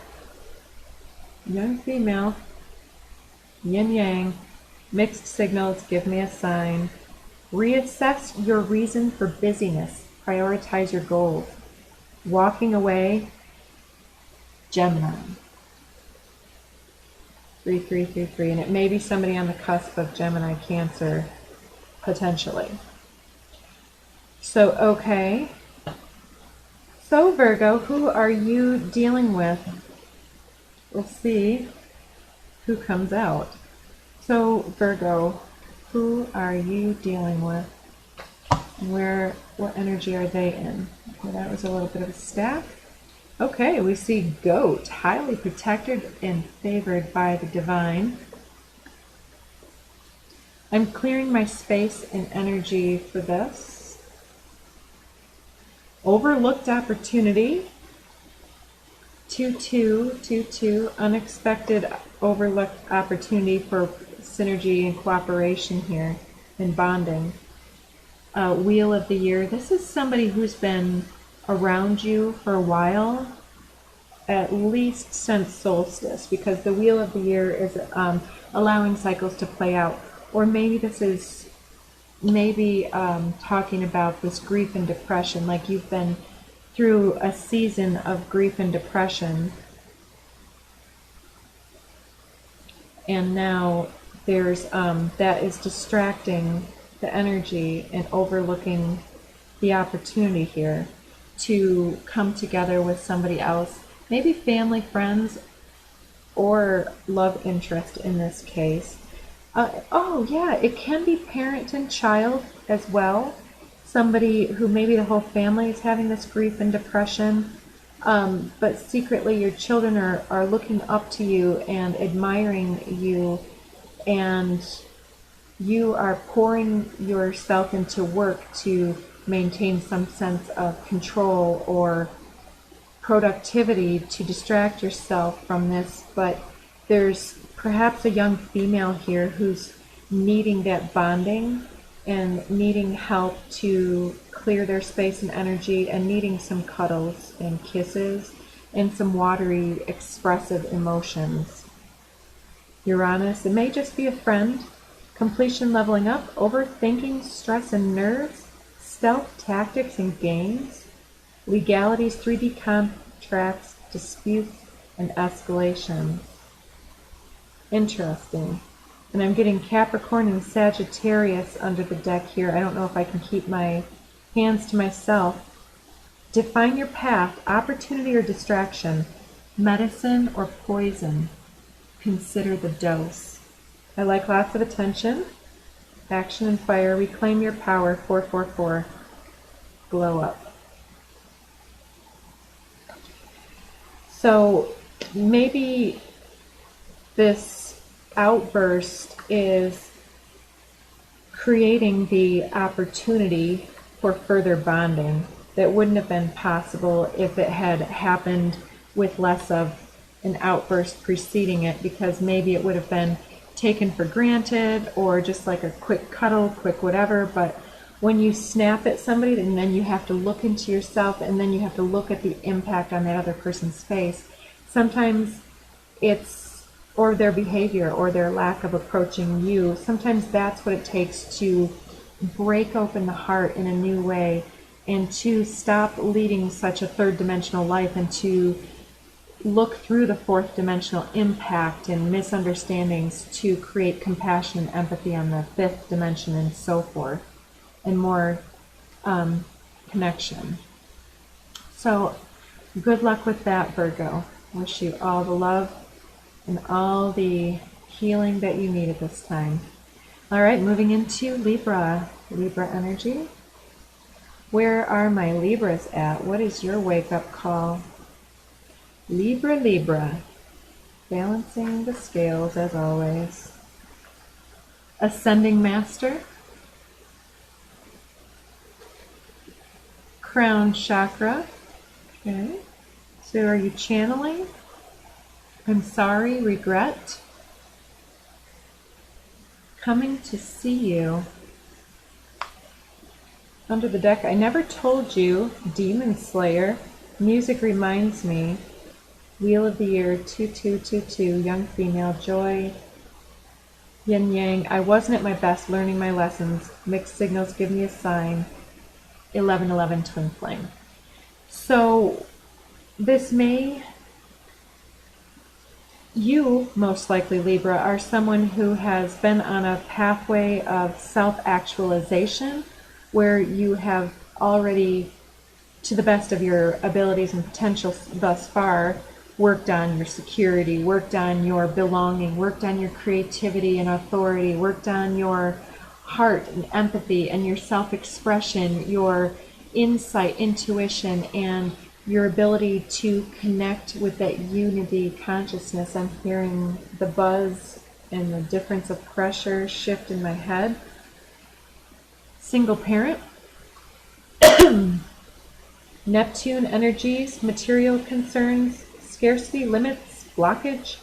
Young female, yin yang, mixed signals, give me a sign. Reassess your reason for busyness. Prioritize your goals. Walking away, Gemini. 3333, and it may be somebody on the cusp of Gemini Cancer, potentially. So, okay. So, Virgo, who are you dealing with? We'll see who comes out. So, Virgo, who are you dealing with? What energy are they in? Okay, that was a little bit of a staff. Okay, we see goat, highly protected and favored by the divine. I'm clearing my space and energy for this. Overlooked opportunity. 2-2, unexpected overlooked opportunity for synergy and cooperation here and bonding. Wheel of the year. This is somebody who's been around you for a while, at least since Solstice, because the Wheel of the Year is allowing cycles to play out. Or maybe this is talking about this grief and depression, like you've been through a season of grief and depression, and now there's that is distracting the energy and overlooking the opportunity here to come together with somebody else, maybe family, friends, or love interest in this case. Oh, yeah, it can be parent and child as well. Somebody who maybe the whole family is having this grief and depression, but secretly your children are looking up to you and admiring you, and you are pouring yourself into work to maintain some sense of control or productivity to distract yourself from this, but there's perhaps a young female here who's needing that bonding and needing help to clear their space and energy and needing some cuddles and kisses and some watery, expressive emotions. Uranus, it may just be a friend. Completion, leveling up, overthinking, stress and nerves, stealth tactics and games, legalities, 3D contracts, disputes, and escalations. Interesting. And I'm getting Capricorn and Sagittarius under the deck here. I don't know if I can keep my hands to myself. Define your path, opportunity or distraction, medicine or poison. Consider the dose. I like lots of attention. Action and fire. Reclaim your power. 444. Glow up. So maybe this outburst is creating the opportunity for further bonding that wouldn't have been possible if it had happened with less of an outburst preceding it, because maybe it would have been taken for granted or just like a quick cuddle, quick whatever. But when you snap at somebody and then you have to look into yourself and then you have to look at the impact on that other person's face, sometimes it's, or their behavior or their lack of approaching you, sometimes that's what it takes to break open the heart in a new way and to stop leading such a third dimensional life and to look through the fourth dimensional impact and misunderstandings to create compassion and empathy on the fifth dimension and so forth, and more connection. So good luck with that, Virgo. Wish you all the love and all the healing that you need at this time. All right, moving into Libra. Libra energy. Where are my Libras at? What is your wake-up call? Libra, Libra. Balancing the scales as always. Ascending Master. Crown Chakra. Okay. So are you channeling? I'm sorry, regret. Coming to see you. Under the deck, I never told you, Demon Slayer. Music reminds me. Wheel of the Year, 2222, young female, joy, yin yang. I wasn't at my best learning my lessons. Mixed signals give me a sign. 1111, twin flame. So this may, you most likely, Libra, are someone who has been on a pathway of self-actualization where you have already, to the best of your abilities and potential thus far, worked on your security, worked on your belonging, worked on your creativity and authority, worked on your heart and empathy and your self-expression, your insight, intuition, and your ability to connect with that unity consciousness. I'm hearing the buzz and the difference of pressure shift in my head. Single parent. Neptune energies, material concerns, scarcity, limits, blockage,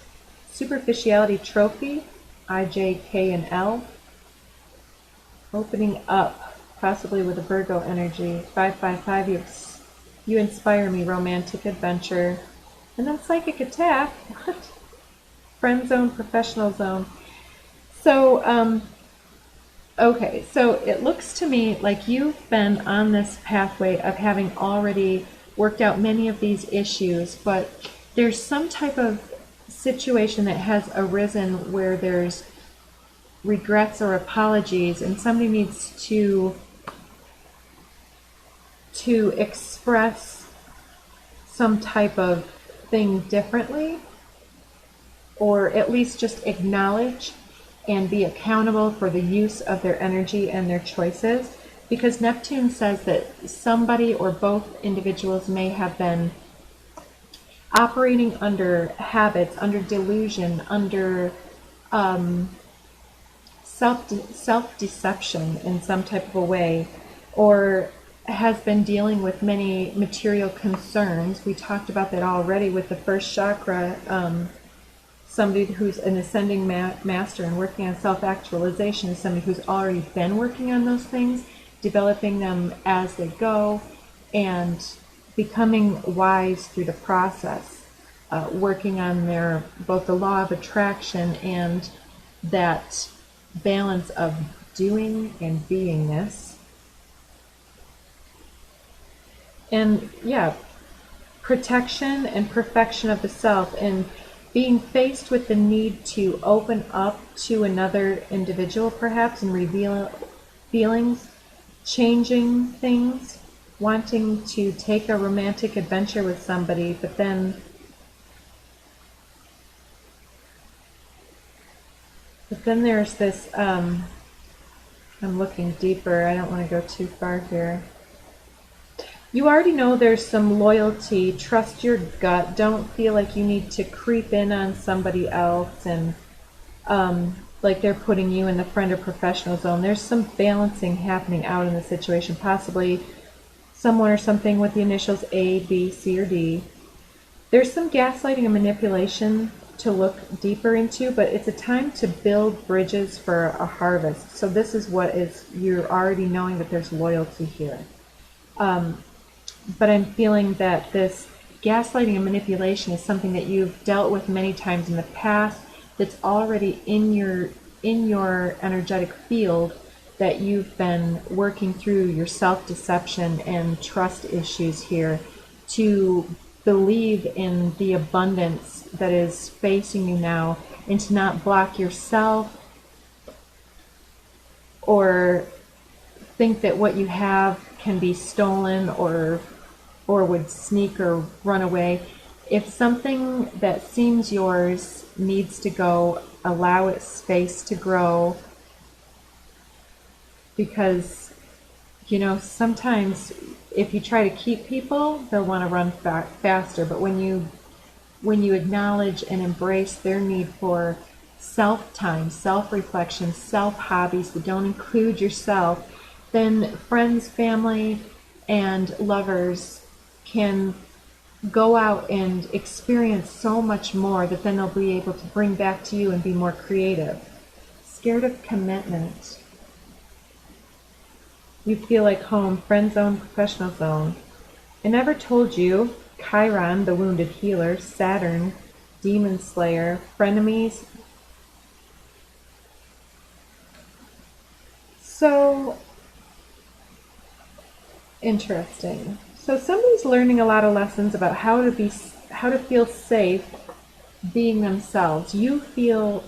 superficiality, trophy, I, J, K, and L. Opening up, possibly with a Virgo energy. 555, you inspire me, romantic adventure. And then psychic attack. What? Friend zone, professional zone. So, okay, so it looks to me like you've been on this pathway of having already worked out many of these issues, but there's some type of situation that has arisen where there's regrets or apologies, and somebody needs to express some type of thing differently, or at least just acknowledge and be accountable for the use of their energy and their choices, because Neptune says that somebody or both individuals may have been operating under habits, under delusion, under self-deception in some type of a way, or has been dealing with many material concerns. We talked about that already with the first chakra. Somebody who's an ascending master and working on self-actualization is somebody who's already been working on those things, developing them as they go, and becoming wise through the process, working on their both the law of attraction and that balance of doing and beingness. And yeah, protection and perfection of the self, and being faced with the need to open up to another individual perhaps and reveal feelings, changing things, wanting to take a romantic adventure with somebody, but then there's this, I'm looking deeper, I don't want to go too far here. You already know there's some loyalty, trust your gut, don't feel like you need to creep in on somebody else and like they're putting you in the friend or professional zone. There's some balancing happening out in the situation, possibly someone or something with the initials A, B, C, or D. There's some gaslighting and manipulation to look deeper into, but it's a time to build bridges for a harvest. So this is what is, you're already knowing that there's loyalty here. But I'm feeling that this gaslighting and manipulation is something that you've dealt with many times in the past, that's already in your energetic field, that you've been working through your self-deception and trust issues here to believe in the abundance that is facing you now, and to not block yourself or think that what you have can be stolen or would sneak or run away. If something that seems yours needs to go, allow it space to grow, because sometimes if you try to keep people, they'll want to run faster, but when you acknowledge and embrace their need for self-time, self-reflection, self-hobbies that don't include yourself, then friends, family, and lovers can go out and experience so much more that then they'll be able to bring back to you and be more creative. Scared of commitment. You feel like home, friend zone, professional zone. I never told you, Chiron, the wounded healer, Saturn, demon slayer, frenemies. So interesting. So somebody's learning a lot of lessons about how to feel safe being themselves. You feel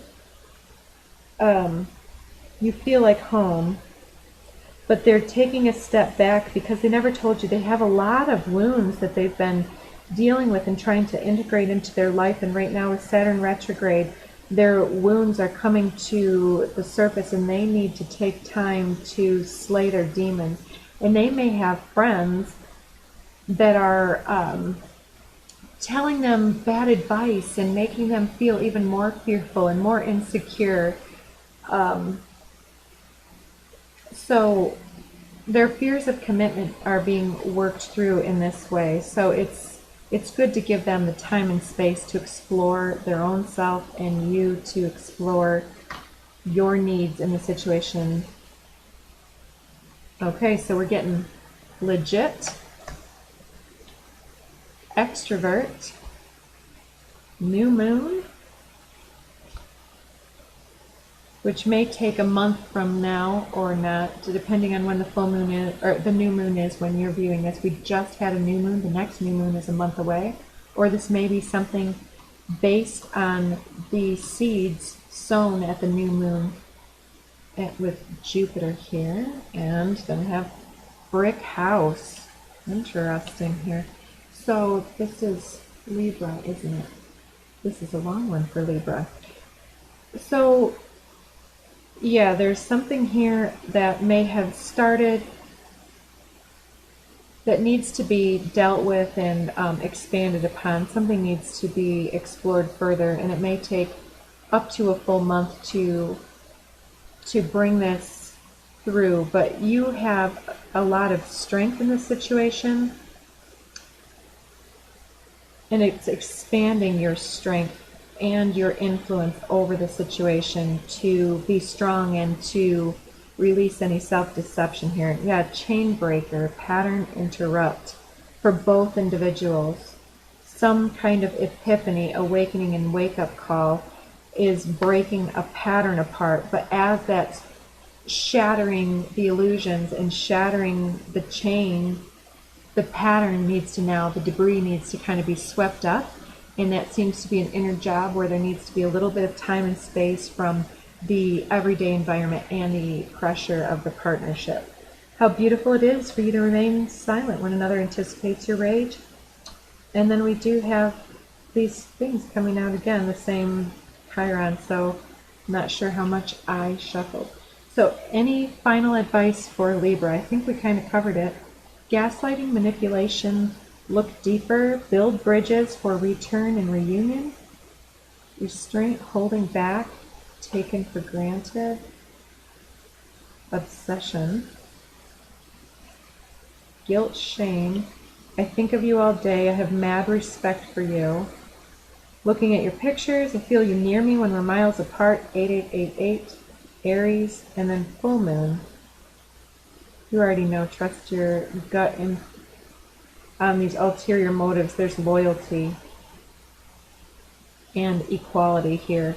like home, but they're taking a step back because they never told you they have a lot of wounds that they've been dealing with and trying to integrate into their life. And right now with Saturn retrograde, their wounds are coming to the surface, and they need to take time to slay their demons. And they may have friends that are telling them bad advice and making them feel even more fearful and more insecure. So their fears of commitment are being worked through in this way. So it's good to give them the time and space to explore their own self, and you to explore your needs in the situation. Okay, so we're getting legit, extrovert, new moon, which may take a month from now or not, depending on when the full moon is, or the new moon is when you're viewing this. We just had a new moon, the next new moon is a month away, or this may be something based on the seeds sown at the new moon with Jupiter here. And then we have brick house. Interesting here. So this is Libra, isn't it? This is a long one for Libra. So Yeah, there's something here that may have started that needs to be dealt with and expanded upon. Something needs to be explored further, and it may take up to a full month to bring this through. But you have a lot of strength in this situation, and it's expanding your strength and your influence over the situation to be strong and to release any self-deception here. Yeah, chain breaker, pattern interrupt for both individuals. Some kind of epiphany, awakening, and wake-up call is breaking a pattern apart. But as that's shattering the illusions and shattering the chain, the pattern needs to now, the debris needs to kind of be swept up. And that seems to be an inner job where there needs to be a little bit of time and space from the everyday environment and the pressure of the partnership. How beautiful it is for you to remain silent when another anticipates your rage. And then we do have these things coming out again, the same Chiron, so I'm not sure how much I shuffled. So any final advice for Libra? I think we kind of covered it. Gaslighting, manipulation, look deeper, build bridges for return and reunion, restraint, holding back, taken for granted, obsession, guilt, shame. I think of you all day. I have mad respect for you. Looking at your pictures, I feel you near me when we're miles apart. 8888, Aries, and then full moon. You already know, trust your gut and on these ulterior motives. There's loyalty and equality here.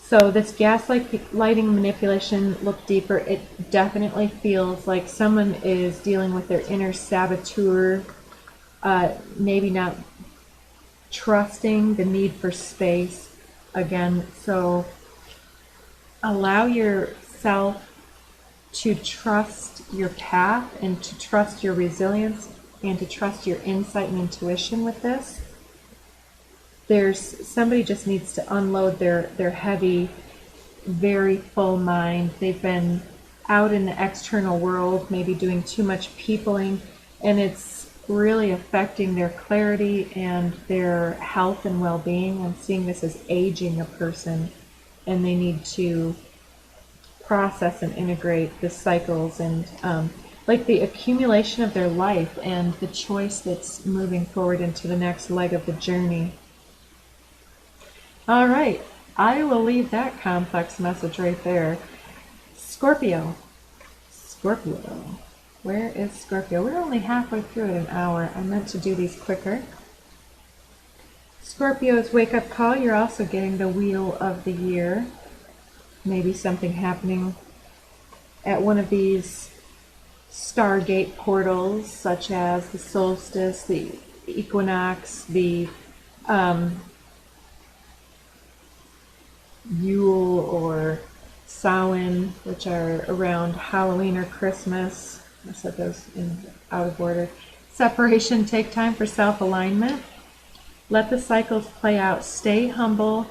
So this gaslighting, manipulation, look deeper, it definitely feels like someone is dealing with their inner saboteur, maybe not trusting, the need for space again. So allow yourself to trust your path and to trust your resilience and to trust your insight and intuition with this. There's somebody just needs to unload their heavy, very full mind. They've been out in the external world, maybe doing too much peopling, and it's really affecting their clarity and their health and well-being. I'm seeing this as aging a person, and they need to process and integrate the cycles and like the accumulation of their life and the choice that's moving forward into the next leg of the journey. All right, I will leave that complex message right there. Scorpio. Scorpio. Where is Scorpio? We're only halfway through it, an hour. I meant to do these quicker. Scorpio's wake-up call. You're also getting the wheel of the year. Maybe something happening at one of these Stargate portals, such as the Solstice, the Equinox, the Yule or Samhain, which are around Halloween or Christmas. I said those out of order. Separation, take time for self-alignment. Let the cycles play out. Stay humble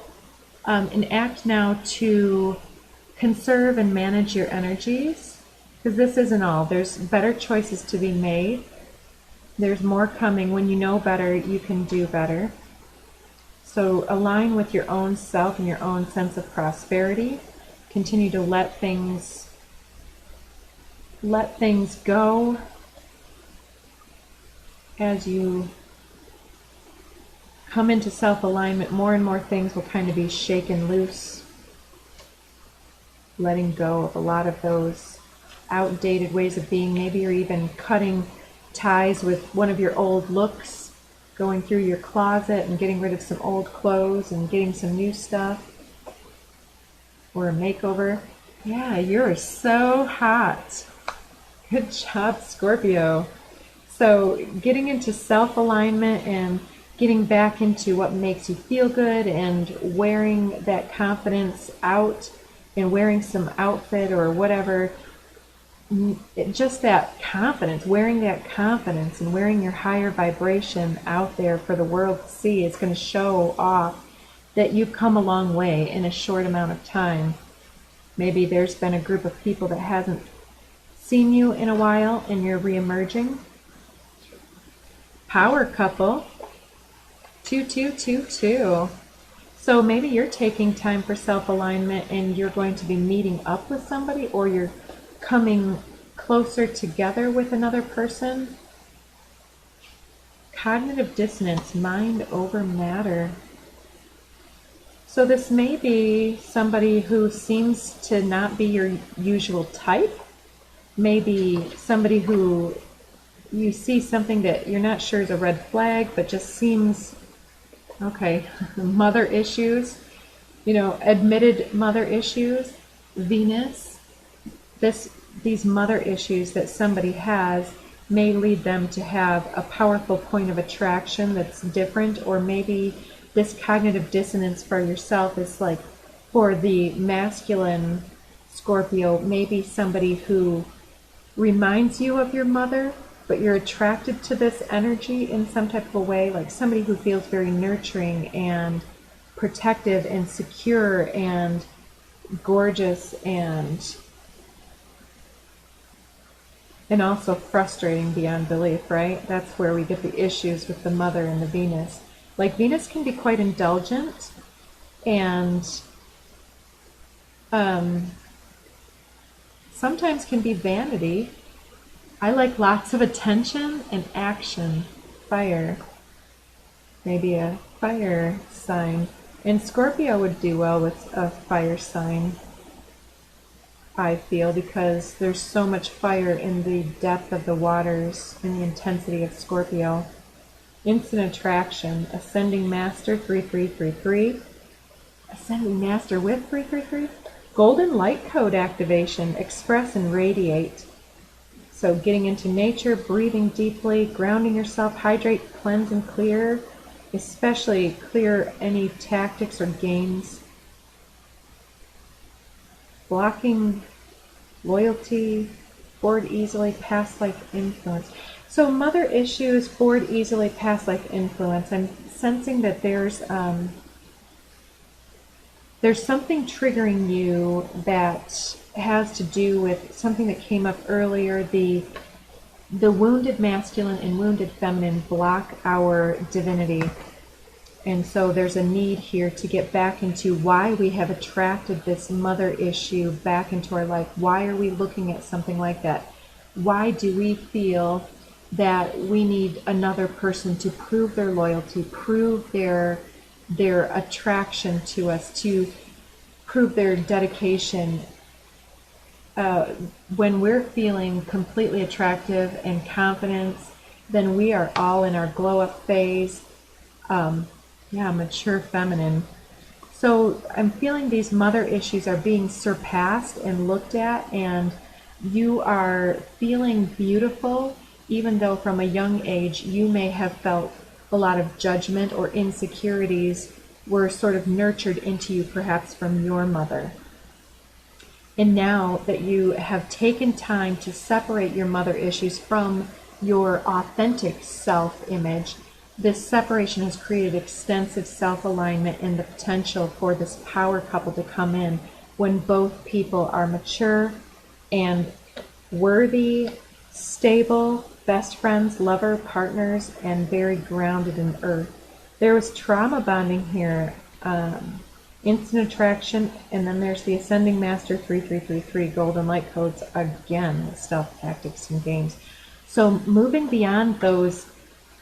and act now to conserve and manage your energies, because this isn't all. There's better choices to be made. There's more coming. When you know better, you can do better. So align with your own self and your own sense of prosperity. Continue to let things go as you come into self-alignment. More and more things will kind of be shaken loose, letting go of a lot of those outdated ways of being. Maybe you're even cutting ties with one of your old looks, going through your closet and getting rid of some old clothes and getting some new stuff, or a makeover. Yeah, you're so hot. Good job, Scorpio. So getting into self-alignment and getting back into what makes you feel good and wearing that confidence out and wearing some outfit or whatever, just that confidence, wearing that confidence and wearing your higher vibration out there for the world to see is going to show off that you've come a long way in a short amount of time. Maybe there's been a group of people that hasn't seen you in a while and you're reemerging. Power couple, 2222. So maybe you're taking time for self-alignment and you're going to be meeting up with somebody, or you're coming closer together with another person. Cognitive dissonance, mind over matter. So this may be somebody who seems to not be your usual type. Maybe somebody who you see something that you're not sure is a red flag, but just seems, okay, mother issues, admitted mother issues, Venus. These mother issues that somebody has may lead them to have a powerful point of attraction that's different, or maybe this cognitive dissonance for yourself is like, for the masculine Scorpio, maybe somebody who reminds you of your mother, but you're attracted to this energy in some type of a way, like somebody who feels very nurturing and protective and secure and gorgeous and also frustrating beyond belief, right? That's where we get the issues with the mother and the Venus. Like, Venus can be quite indulgent and sometimes can be vanity. I like lots of attention and action. Fire. Maybe a fire sign. And Scorpio would do well with a fire sign, I feel, because there's so much fire in the depth of the waters and the intensity of Scorpio. Instant attraction. Ascending Master, 3333. Ascending Master with 333. Golden light code activation. Express and radiate. So getting into nature, breathing deeply, grounding yourself, hydrate, cleanse, and clear. Especially clear any tactics or games. Blocking loyalty, bored easily, past life influence. So mother issues, bored easily, past life influence. I'm sensing that there's something triggering you that has to do with something that came up earlier. The wounded masculine and wounded feminine block our divinity. And so there's a need here to get back into why we have attracted this mother issue back into our life. Why are we looking at something like that? Why do we feel that we need another person to prove their loyalty, prove their attraction to us, to prove their dedication? When we're feeling completely attractive and confidence, then we are all in our glow up phase. Mature feminine. So I'm feeling these mother issues are being surpassed and looked at, and you are feeling beautiful, even though from a young age you may have felt a lot of judgment or insecurities were sort of nurtured into you, perhaps from your mother. And now that you have taken time to separate your mother issues from your authentic self-image, this separation has created extensive self-alignment and the potential for this power couple to come in when both people are mature and worthy, stable, best friends, lover, partners, and very grounded in earth. There was trauma bonding here, instant attraction, and then there's the Ascending Master 3333, Golden Light Codes, again, stealth tactics and games. So moving beyond those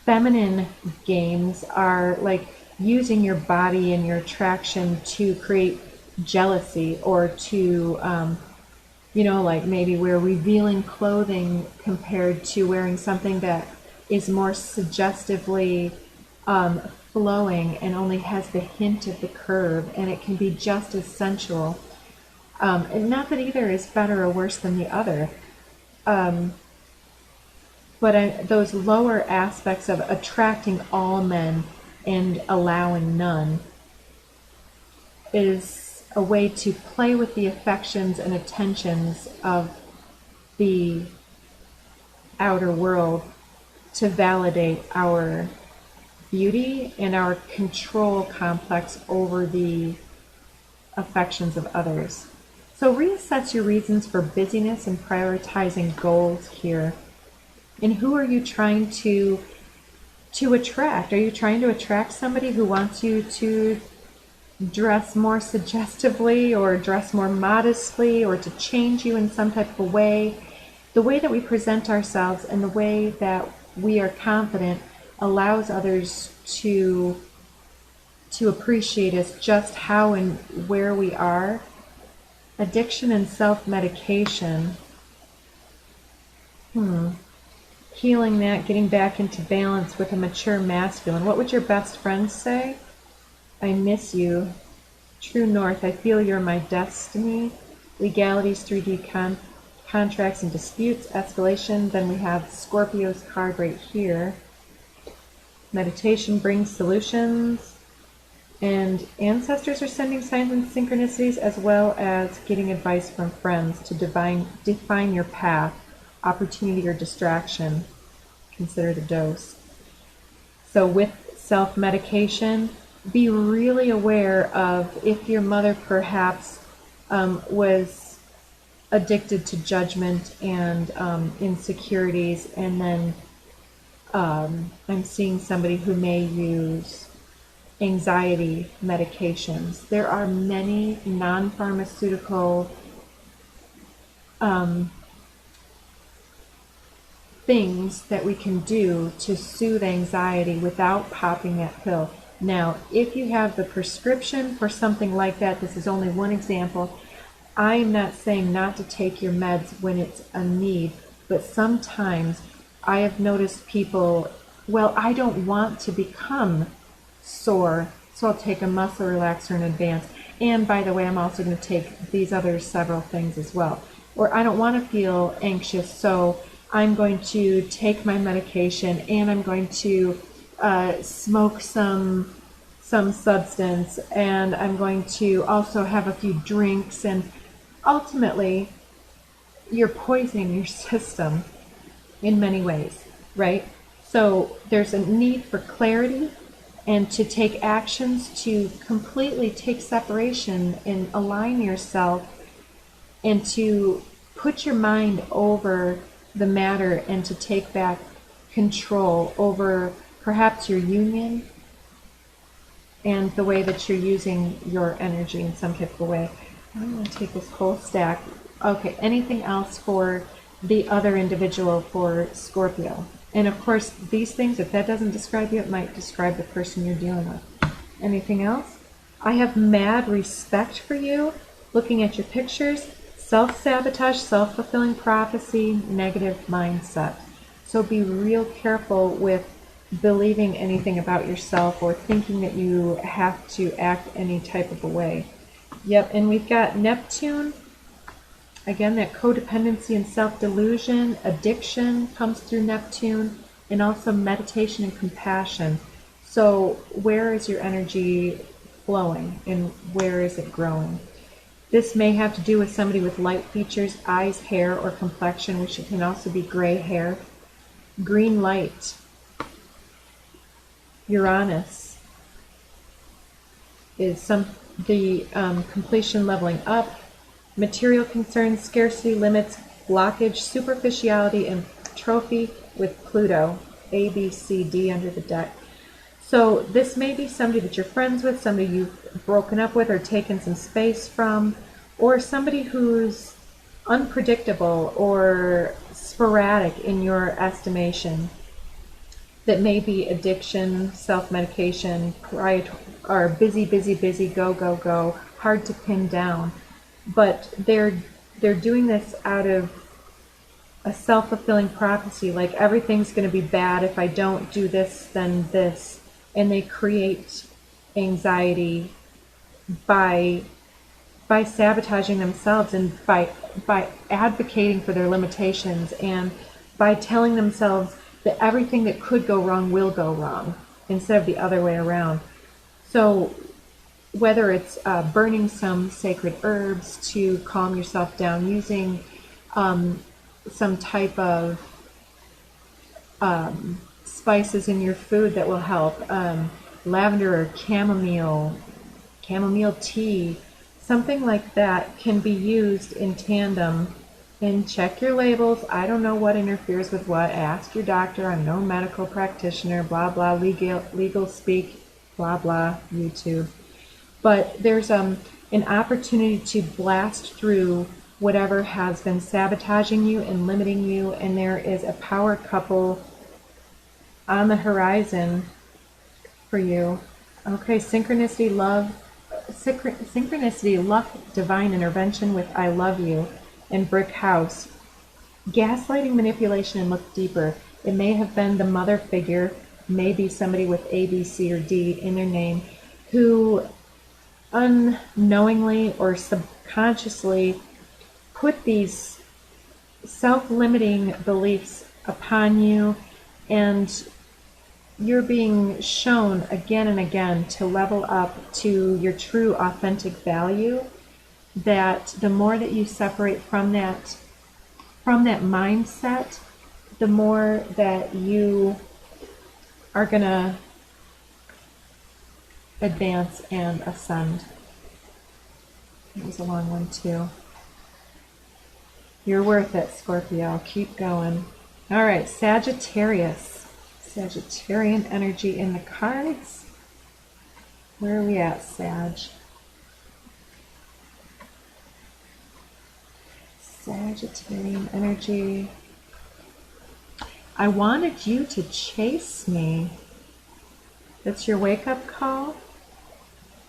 feminine games are like using your body and your attraction to create jealousy, or to, like maybe wear revealing clothing compared to wearing something that is more suggestively flowing and only has the hint of the curve, and it can be just as sensual. And not that either is better or worse than the other. But those lower aspects of attracting all men and allowing none is a way to play with the affections and attentions of the outer world to validate our beauty and our control complex over the affections of others. So reassess your reasons for busyness and prioritizing goals here. And who are you trying to attract? Are you trying to attract somebody who wants you to dress more suggestively or dress more modestly or to change you in some type of a way? The way that we present ourselves and the way that we are confident allows others to appreciate us just how and where we are. Addiction and self-medication. Healing that, getting back into balance with a mature masculine. What would your best friend say? I miss you. True North, I feel you're my destiny. Legalities, 3D contracts and disputes, escalation. Then we have Scorpio's card right here. Meditation brings solutions. And ancestors are sending signs and synchronicities, as well as getting advice from friends to define your path, opportunity or distraction. Consider the dose. So with self-medication, be really aware of if your mother perhaps was addicted to judgment and insecurities, and then I'm seeing somebody who may use anxiety medications. There are many non-pharmaceutical things that we can do to soothe anxiety without popping that pill. Now, if you have the prescription for something like that, this is only one example. I'm not saying not to take your meds when it's a need, but sometimes I have noticed people, well, I don't want to become sore, so I'll take a muscle relaxer in advance. And by the way, I'm also going to take these other several things as well. Or I don't want to feel anxious, so I'm going to take my medication and I'm going to smoke some substance, and I'm going to also have a few drinks, and ultimately you're poisoning your system in many ways, right? So there's a need for clarity and to take actions to completely take separation and align yourself and to put your mind over the matter and to take back control over perhaps your union and the way that you're using your energy in some type of way. I'm going to take this whole stack. Okay, anything else for the other individual for Scorpio? And of course, these things, if that doesn't describe you, it might describe the person you're dealing with. Anything else? I have mad respect for you. Looking at your pictures, self-sabotage, self-fulfilling prophecy, negative mindset. So be real careful with believing anything about yourself or thinking that you have to act any type of a way. Yep, and we've got Neptune. Again, that codependency and self-delusion, addiction comes through Neptune, and also meditation and compassion. So where is your energy flowing and where is it growing? This may have to do with somebody with light features, eyes, hair, or complexion, which can also be gray hair. Green light. Uranus is the completion, leveling up. Material concerns, scarcity, limits, blockage, superficiality, and trophy with Pluto, A, B, C, D under the deck. So this may be somebody that you're friends with, somebody you've broken up with or taken some space from, or somebody who's unpredictable or sporadic in your estimation. That may be addiction, self-medication, or busy, go, hard to pin down. But they're doing this out of a self-fulfilling prophecy, like everything's going to be bad if I don't do this, then this. And they create anxiety by sabotaging themselves and by advocating for their limitations and by telling themselves that everything that could go wrong will go wrong instead of the other way around. So whether it's burning some sacred herbs to calm yourself down, using some type of spices in your food that will help, lavender or chamomile tea, something like that can be used in tandem. And check your labels. I don't know what interferes with what. Ask your doctor. I'm no medical practitioner, blah, blah, legal speak, blah, blah, YouTube. But there's an opportunity to blast through whatever has been sabotaging you and limiting you, and there is a power couple on the horizon for you. Okay, synchronicity, luck, divine intervention with I love you, and brick house. Gaslighting, manipulation, and look deeper. It may have been the mother figure, maybe somebody with A, B, C, or D in their name, who unknowingly or subconsciously put these self-limiting beliefs upon you, and you're being shown again and again to level up to your true authentic value, that the more that you separate from that mindset, the more that you are going to advance and ascend. It was a long one too. You're worth it, Scorpio. Keep going. All right, Sagittarius. Sagittarian energy in the cards. Where are we at, Sag? Sagittarian energy. I wanted you to chase me. That's your wake-up call?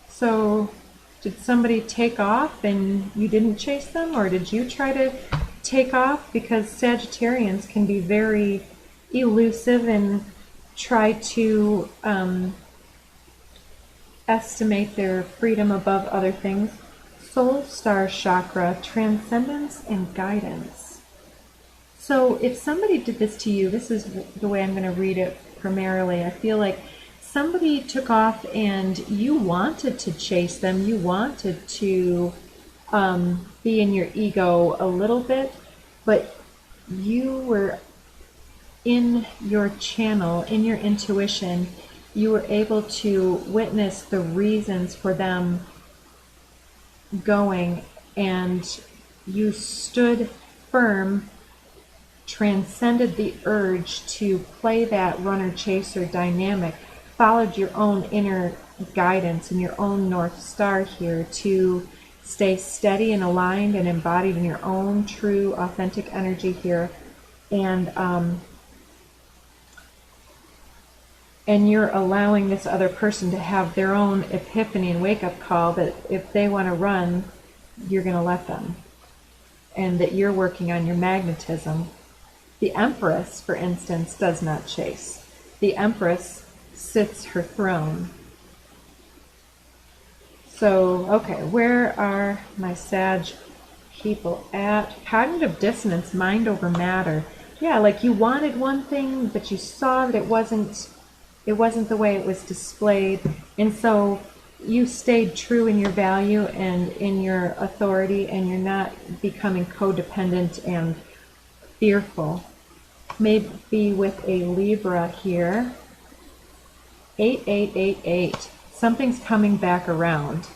So, did somebody take off and you didn't chase them? Or did you try to take off? Because Sagittarians can be very elusive and try to estimate their freedom above other things. Soul Star Chakra, transcendence and guidance. So if somebody did this to you, this is the way I'm going to read it primarily. I feel like somebody took off and you wanted to chase them. You wanted to be in your ego a little bit, but you were in your channel, in your intuition. You were able to witness the reasons for them going, and you stood firm, transcended the urge to play that runner-chaser dynamic, followed your own inner guidance and your own North Star here to stay steady and aligned and embodied in your own true, authentic energy here. And you're allowing this other person to have their own epiphany and wake-up call that if they want to run, you're going to let them. And that you're working on your magnetism. The Empress, for instance, does not chase. The Empress sits her throne. So, okay, where are my Sag people at? Cognitive dissonance, mind over matter. Yeah, like you wanted one thing, but you saw that it wasn't the way it was displayed, and so you stayed true in your value and in your authority, and you're not becoming codependent and fearful. Maybe with a Libra here. 8888. Something's coming back around.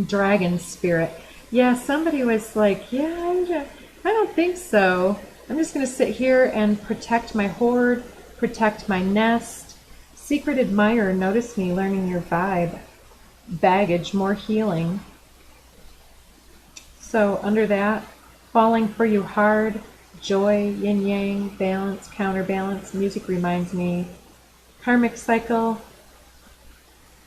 Dragon spirit. Yeah, somebody was like, yeah, I don't think so. I'm just going to sit here and protect my hoard, protect my nest. Secret admirer, notice me learning your vibe. Baggage, more healing. So under that, falling for you hard, joy, yin yang, balance, counterbalance. Music reminds me. Karmic cycle.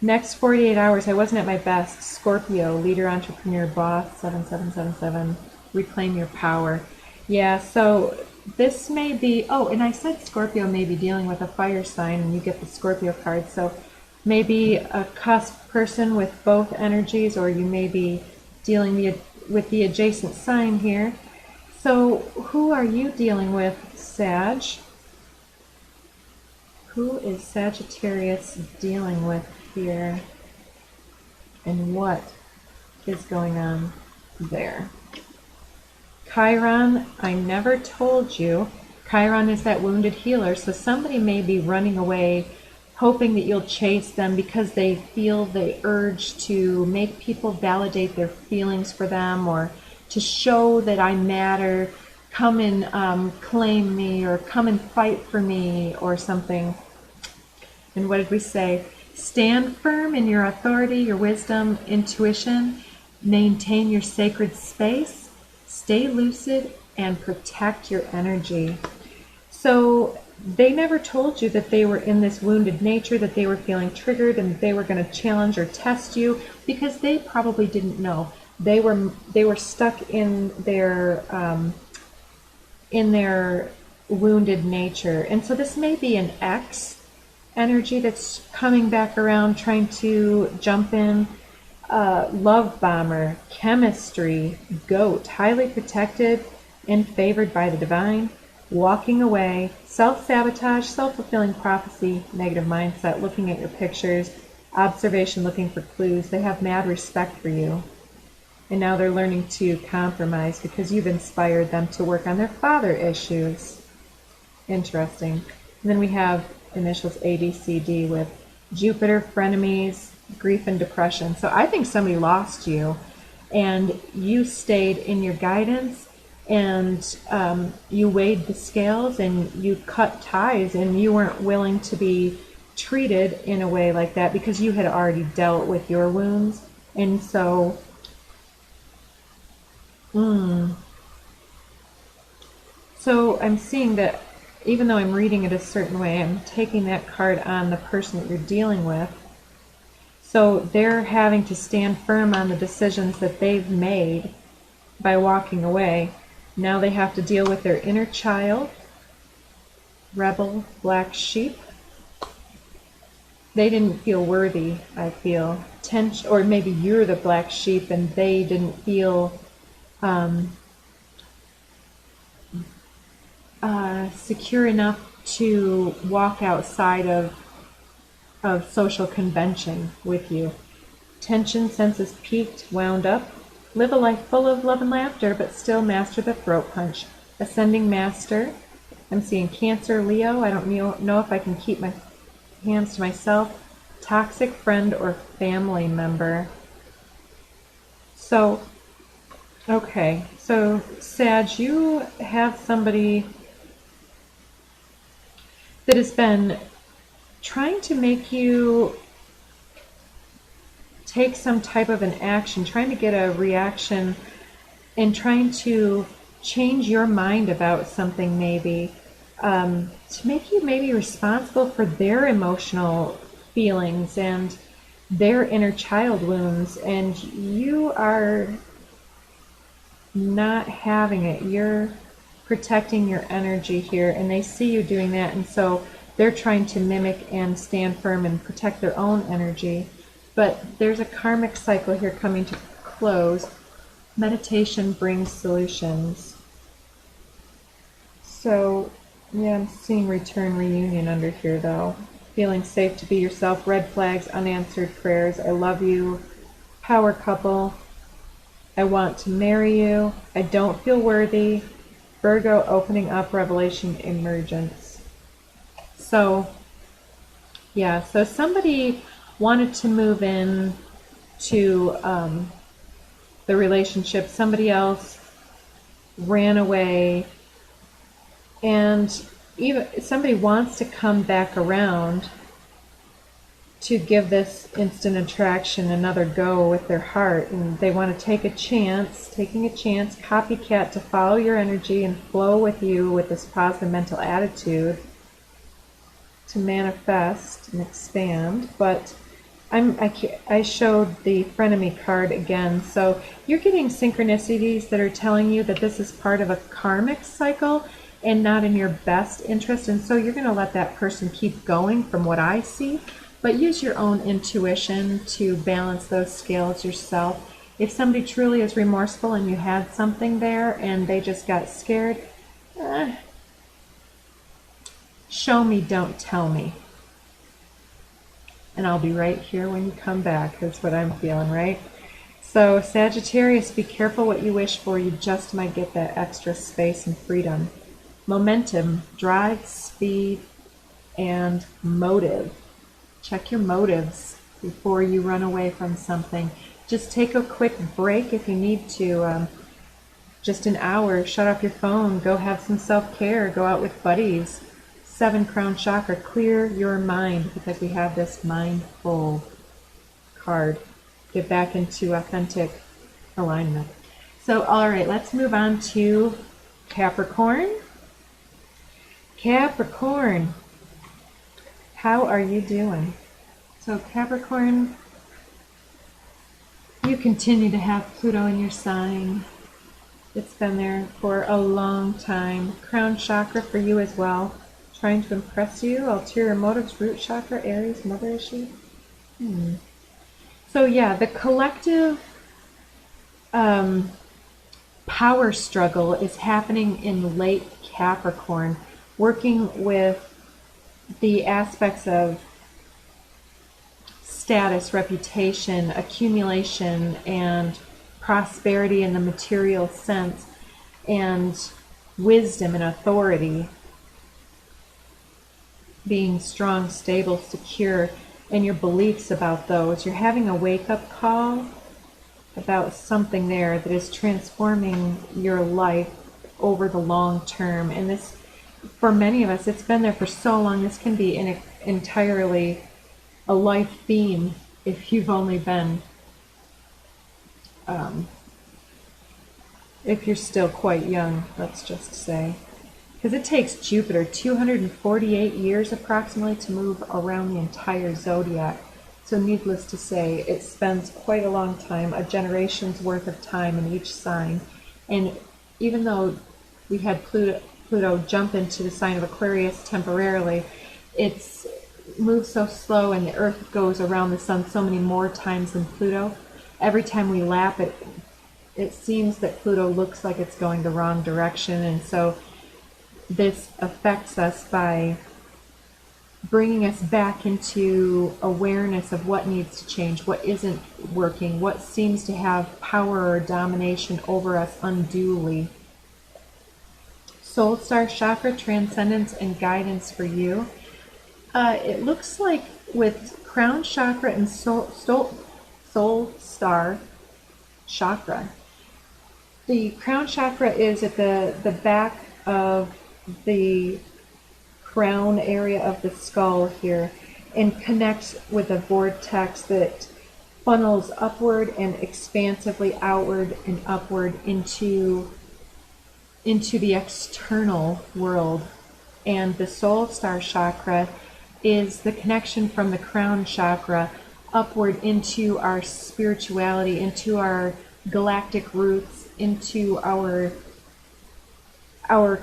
Next 48 hours, I wasn't at my best. Scorpio, leader, entrepreneur, boss, 7777. Reclaim your power. Yeah, so this may be, oh, and I said Scorpio may be dealing with a fire sign, and you get the Scorpio card, so maybe a cusp person with both energies, or you may be dealing with the adjacent sign here. So who are you dealing with, Sag? Who is Sagittarius dealing with here? And what is going on there? Chiron, I never told you. Chiron is that wounded healer, so somebody may be running away hoping that you'll chase them because they feel the urge to make people validate their feelings for them, or to show that I matter. Come and claim me, or come and fight for me, or something. And what did we say? Stand firm in your authority, your wisdom, intuition. Maintain your sacred space. Stay lucid and protect your energy. So they never told you that they were in this wounded nature, that they were feeling triggered, and they were going to challenge or test you, because they probably didn't know. They were stuck in their wounded nature. And so this may be an ex energy that's coming back around, trying to jump in. Love bomber, chemistry, goat, highly protected and favored by the divine, walking away, self-sabotage, self-fulfilling prophecy, negative mindset, looking at your pictures, observation, looking for clues. They have mad respect for you. And now they're learning to compromise because you've inspired them to work on their father issues. Interesting. And then we have initials A, D, C, D with Jupiter, frenemies, grief and depression. So I think somebody lost you, and you stayed in your guidance, and you weighed the scales, and you cut ties, and you weren't willing to be treated in a way like that because you had already dealt with your wounds. And so so I'm seeing that even though I'm reading it a certain way, I'm taking that card on the person that you're dealing with. So they're having to stand firm on the decisions that they've made by walking away. Now they have to deal with their inner child, rebel, black sheep. They didn't feel worthy, I feel. Or maybe you're the black sheep and they didn't feel secure enough to walk outside of social convention with you. Tension, senses peaked, wound up. Live a life full of love and laughter, but still master the throat punch. Ascending master. I'm seeing Cancer, Leo. I don't know if I can keep my hands to myself. Toxic friend or family member. So, okay. So, Sag, you have somebody that has been trying to make you take some type of an action, trying to get a reaction, and trying to change your mind about something, maybe to make you maybe responsible for their emotional feelings and their inner child wounds, and you are not having it. You're protecting your energy here, and they see you doing that, and so they're trying to mimic and stand firm and protect their own energy. But there's a karmic cycle here coming to close. Meditation brings solutions. So, yeah, I'm seeing return reunion under here, though. Feeling safe to be yourself. Red flags, unanswered prayers. I love you. Power couple. I want to marry you. I don't feel worthy. Virgo, opening up, revelation, emergence. So, yeah, so somebody wanted to move in to the relationship. Somebody else ran away, and even somebody wants to come back around to give this instant attraction another go with their heart, and they want to take a chance, copycat, to follow your energy and flow with you with this positive mental attitude to manifest and expand. But I showed the frenemy card again, so you're getting synchronicities that are telling you that this is part of a karmic cycle and not in your best interest, and so you're going to let that person keep going from what I see, but use your own intuition to balance those scales yourself. If somebody truly is remorseful and you had something there and they just got scared, show me, don't tell me. And I'll be right here when you come back. That's what I'm feeling, right? So, Sagittarius, be careful what you wish for. You just might get that extra space and freedom. Momentum, drive, speed, and motive. Check your motives before you run away from something. Just take a quick break if you need to. Just an hour, shut off your phone, go have some self-care, go out with buddies. 7 crown chakra, clear your mind, because we have this mindful card. Get back into authentic alignment. So, all right, let's move on to Capricorn. Capricorn, how are you doing? So Capricorn, you continue to have Pluto in your sign. It's been there for a long time. Crown chakra for you as well. Trying to impress you. Ulterior motives, root chakra, Aries, mother issue. So yeah, the collective power struggle is happening in late Capricorn, working with the aspects of status, reputation, accumulation, and prosperity in the material sense, and wisdom and authority, being strong, stable, secure, and your beliefs about those. You're having a wake-up call about something there that is transforming your life over the long term. And this, for many of us, it's been there for so long, this can be entirely a life theme if you've only been if you're still quite young, let's just say. Because it takes Jupiter 248 years approximately to move around the entire zodiac. So needless to say, it spends quite a long time, a generation's worth of time in each sign. And even though we had Pluto jump into the sign of Aquarius temporarily, it's moves so slow, and the Earth goes around the sun so many more times than Pluto. Every time we lap it, it seems that Pluto looks like it's going the wrong direction, and so this affects us by bringing us back into awareness of what needs to change, what isn't working, what seems to have power or domination over us unduly. Soul Star Chakra, transcendence and guidance for you. It looks like with Crown Chakra and Soul Star Chakra, the Crown Chakra is at the back of the crown area of the skull here, and connects with a vortex that funnels upward and expansively outward and upward into the external world. And the Soul Star Chakra is the connection from the crown chakra upward into our spirituality, into our galactic roots, into our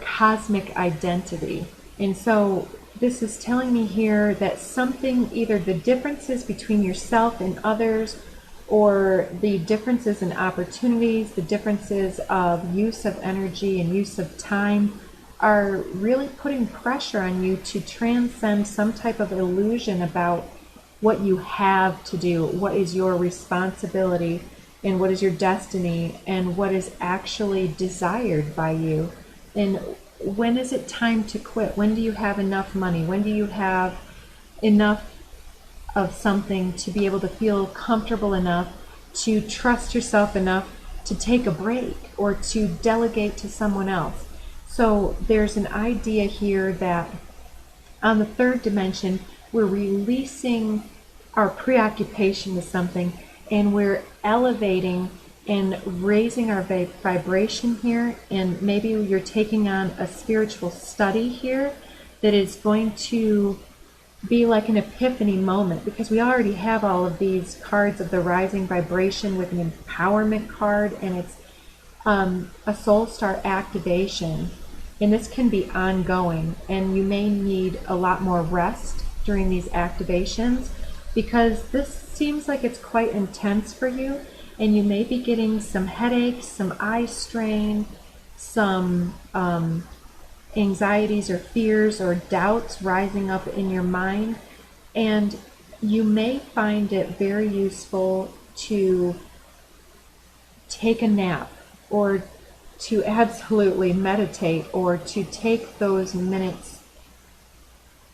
cosmic identity. And so this is telling me here that something, either the differences between yourself and others, or the differences in opportunities, the differences of use of energy and use of time, are really putting pressure on you to transcend some type of illusion about what you have to do, what is your responsibility, and what is your destiny, and what is actually desired by you. And when is it time to quit? When do you have enough money? When do you have enough of something to be able to feel comfortable enough to trust yourself enough to take a break or to delegate to someone else? So there's an idea here that on the third dimension, we're releasing our preoccupation with something, and we're elevating and raising our vibration here. And maybe you're taking on a spiritual study here that is going to be like an epiphany moment, because we already have all of these cards of the rising vibration with an empowerment card, and it's a soul star activation. And this can be ongoing, and you may need a lot more rest during these activations, because this seems like it's quite intense for you, and you may be getting some headaches, some eye strain, some anxieties or fears or doubts rising up in your mind. And you may find it very useful to take a nap, or to absolutely meditate, or to take those minutes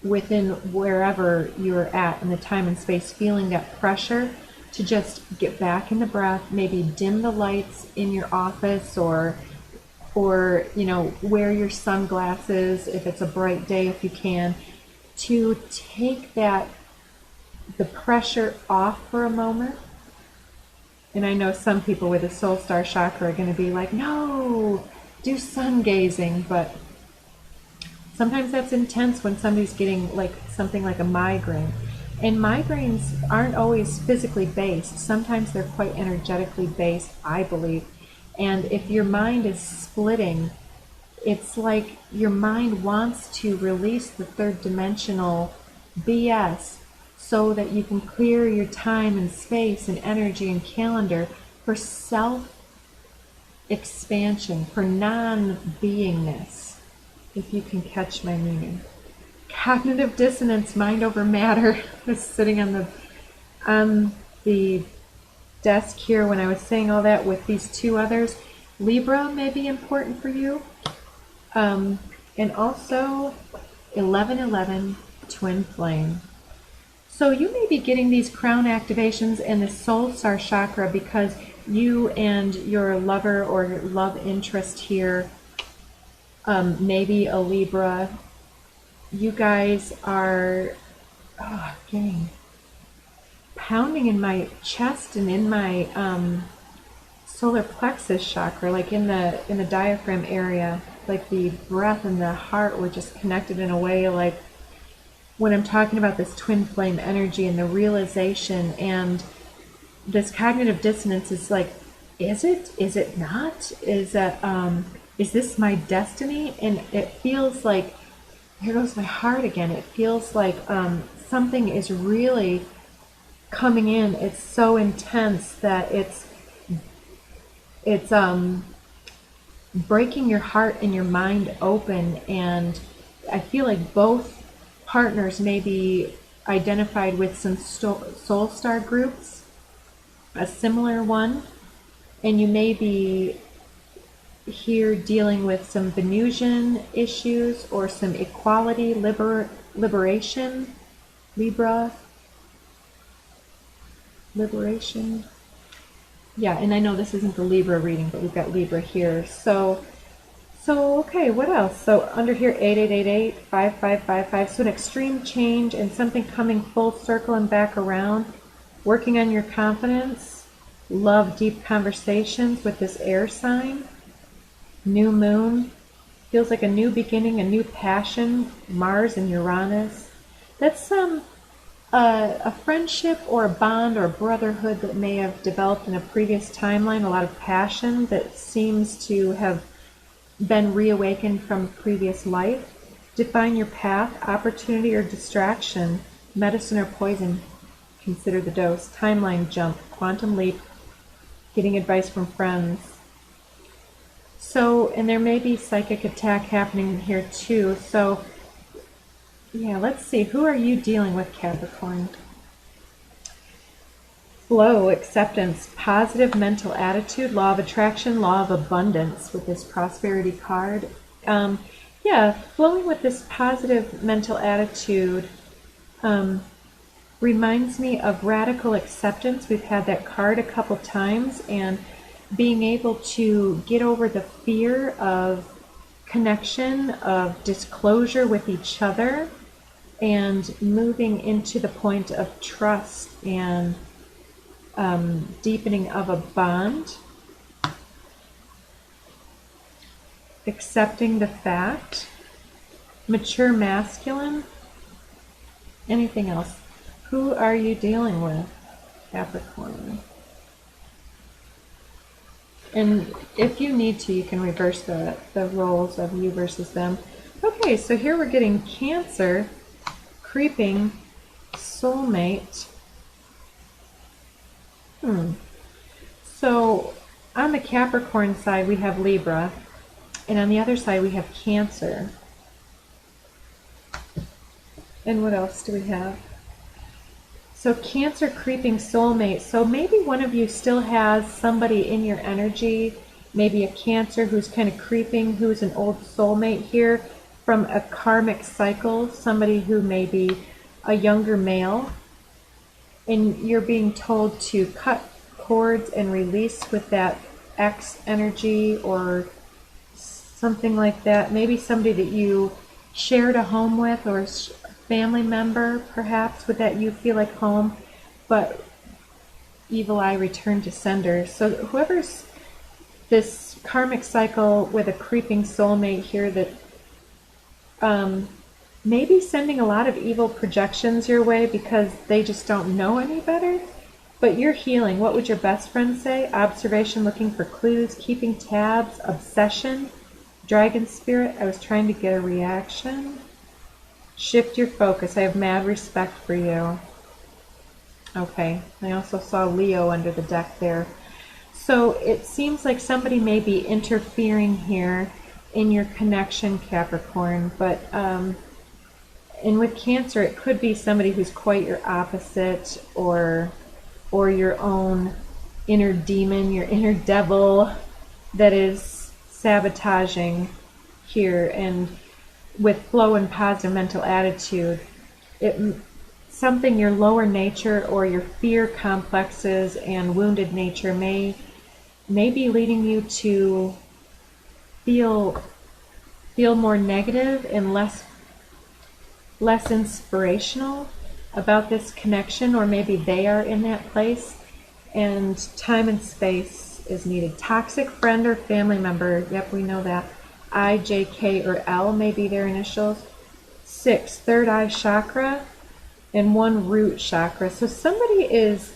within wherever you're at in the time and space, feeling that pressure to just get back in the breath, maybe dim the lights in your office, or wear your sunglasses if it's a bright day, if you can, to take the pressure off for a moment. And I know some people with the soul star chakra are going to be like, no, do sun gazing, but sometimes that's intense when somebody's getting like something like a migraine. And migraines aren't always physically based. Sometimes they're quite energetically based, I believe. And if your mind is splitting, it's like your mind wants to release the third dimensional BS so that you can clear your time and space and energy and calendar for self-expansion, for non-beingness, if you can catch my meaning. Cognitive dissonance, mind over matter, was sitting on the desk here when I was saying all that with these two others. Libra may be important for you. And also 1111, twin flame. So you may be getting these crown activations and the soul star chakra because you and your lover or love interest here, maybe a Libra, you guys are getting pounding in my chest and in my solar plexus chakra, like in the diaphragm area, like the breath and the heart were just connected in a way, like when I'm talking about this twin flame energy and the realization and this cognitive dissonance is like, is it not? Is this my destiny? And it feels like, here goes my heart again. It feels like something is really coming in. It's so intense that it's breaking your heart and your mind open. And I feel like both partners may be identified with some soul star groups, a similar one, and you may be here dealing with some Venusian issues or some equality, liberation, Libra, liberation. Yeah, and I know this isn't the Libra reading, but we've got Libra here. So okay, what else? So under here, 8888, 5555. So an extreme change and something coming full circle and back around. Working on your confidence. Love deep conversations with this air sign. New moon. Feels like a new beginning, a new passion. Mars and Uranus. That's a friendship or a bond or a brotherhood that may have developed in a previous timeline. A lot of passion that seems to have been reawakened from previous life. Define your path, opportunity or distraction, medicine or poison. Consider the dose. Timeline jump, quantum leap, getting advice from friends. So, and there may be psychic attack happening here too. So, yeah, let's see. Who are you dealing with, Capricorn? Flow, acceptance, positive mental attitude, law of attraction, law of abundance with this prosperity card. Yeah, flowing with this positive mental attitude reminds me of radical acceptance. We've had that card a couple times, and being able to get over the fear of connection, of disclosure with each other, and moving into the point of trust and deepening of a bond. Accepting the fact. Mature masculine. Anything else? Who are you dealing with, Capricorn? And if you need to, you can reverse the roles of you versus them. Okay, so here we're getting Cancer, creeping, soulmate. So on the Capricorn side, we have Libra, and on the other side, we have Cancer. And what else do we have? So Cancer, creeping, soulmate. So maybe one of you still has somebody in your energy, maybe a Cancer who's kind of creeping, who's an old soulmate here. from a karmic cycle, somebody who may be a younger male, and you're being told to cut cords and release with that X energy or something like that. Maybe somebody that you shared a home with, or a family member perhaps, with that you feel like home, but evil eye return to sender. So whoever's this karmic cycle with a creeping soulmate here that maybe sending a lot of evil projections your way because they just don't know any better. But you're healing. What would your best friend say? Observation, looking for clues, keeping tabs, obsession, dragon spirit. I was trying to get a reaction. Shift your focus. I have mad respect for you. Okay. I also saw Leo under the deck there. So it seems like somebody may be interfering here in your connection, Capricorn. But and with Cancer, it could be somebody who's quite your opposite, or your own inner demon, your inner devil that is sabotaging here. And with flow and positive mental attitude, something your lower nature or your fear complexes and wounded nature may be leading you to feel more negative and less inspirational about this connection, or maybe they are in that place, and time and space is needed. Toxic friend or family member, yep, we know that. I, J, K, or L may be their initials. 6, third eye chakra, and 1 root chakra. So somebody is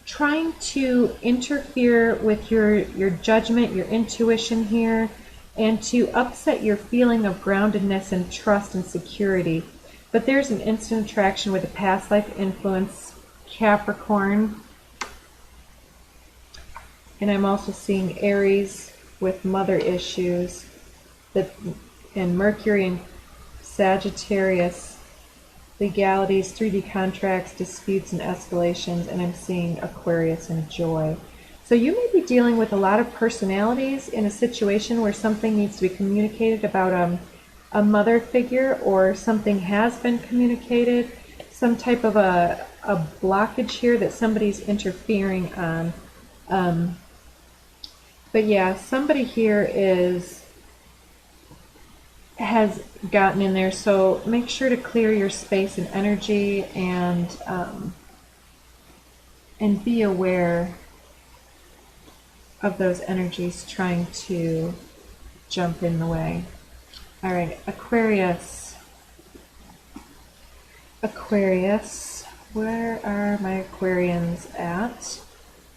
trying to interfere with your judgment, your intuition here, and to upset your feeling of groundedness and trust and security. But there's an instant attraction with a past life influence, Capricorn. And I'm also seeing Aries with mother issues, and Mercury and Sagittarius, legalities, 3D contracts, disputes, and escalations. And I'm seeing Aquarius and joy. So you may be dealing with a lot of personalities in a situation where something needs to be communicated about a mother figure, or something has been communicated, some type of a blockage here that somebody's interfering on. But yeah, somebody here has gotten in there, so make sure to clear your space and energy, and be aware of those energies trying to jump in the way. All right, Aquarius. Aquarius, where are my Aquarians at?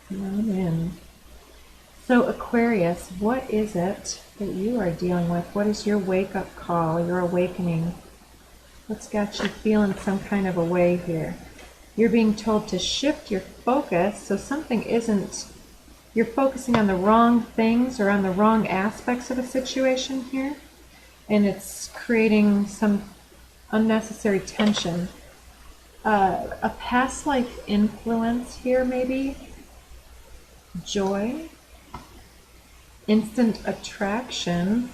Come on in. So Aquarius, what is it that you are dealing with? What is your wake-up call, your awakening? What's got you feeling some kind of a way here? You're being told to shift your focus, so something isn't, you're focusing on the wrong things or on the wrong aspects of a situation here, and it's creating some unnecessary tension. A past life influence here, maybe. Joy. Instant attraction.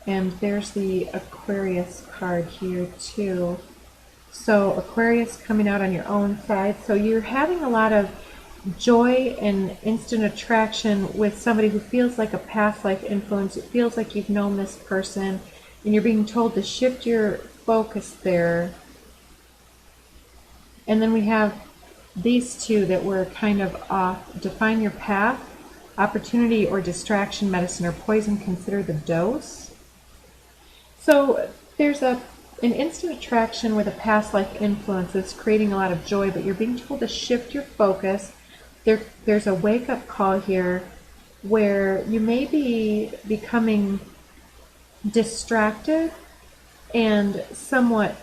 And there's the Aquarius card here too. So Aquarius coming out on your own side. So you're having a lot of joy and instant attraction with somebody who feels like a past life influence. It feels like you've known this person, and you're being told to shift your focus there. And then we have these two that were kind of off. Define your path. Opportunity or distraction, medicine or poison. Consider the dose. So there's an instant attraction with a past life influence that's creating a lot of joy, but you're being told to shift your focus. There's a wake-up call here where you may be becoming distracted and somewhat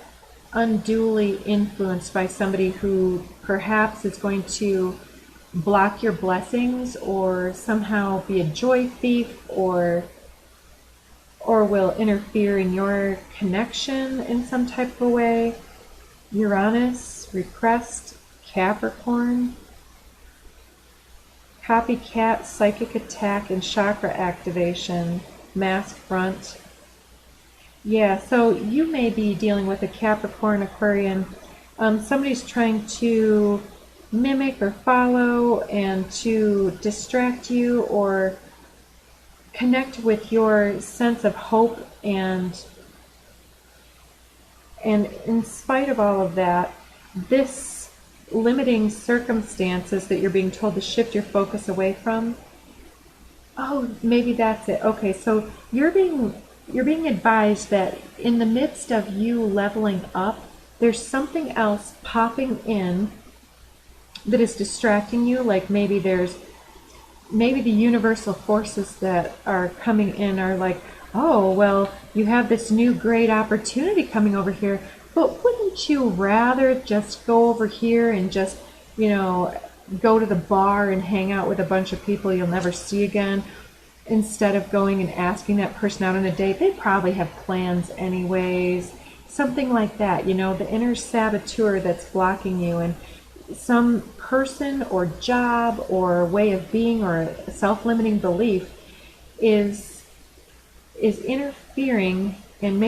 unduly influenced by somebody who perhaps is going to block your blessings, or somehow be a joy thief, or will interfere in your connection in some type of a way. Uranus, repressed, Capricorn, copycat, psychic attack, and chakra activation, mask front. Yeah, so you may be dealing with a Capricorn, Aquarian. Somebody's trying to mimic or follow and to distract you or connect with your sense of hope, and in spite of all of that, this limiting circumstances that you're being told to shift your focus away from. Oh, maybe that's it. Okay, so you're being advised that in the midst of you leveling up, there's something else popping in that is distracting you. Like maybe the universal forces that are coming in are like, oh, well, you have this new great opportunity coming over here, but wouldn't you rather just go over here and just, go to the bar and hang out with a bunch of people you'll never see again, instead of going and asking that person out on a date? They probably have plans anyways. Something like that, the inner saboteur that's blocking you, and some person or job or way of being or a self-limiting belief is interfering and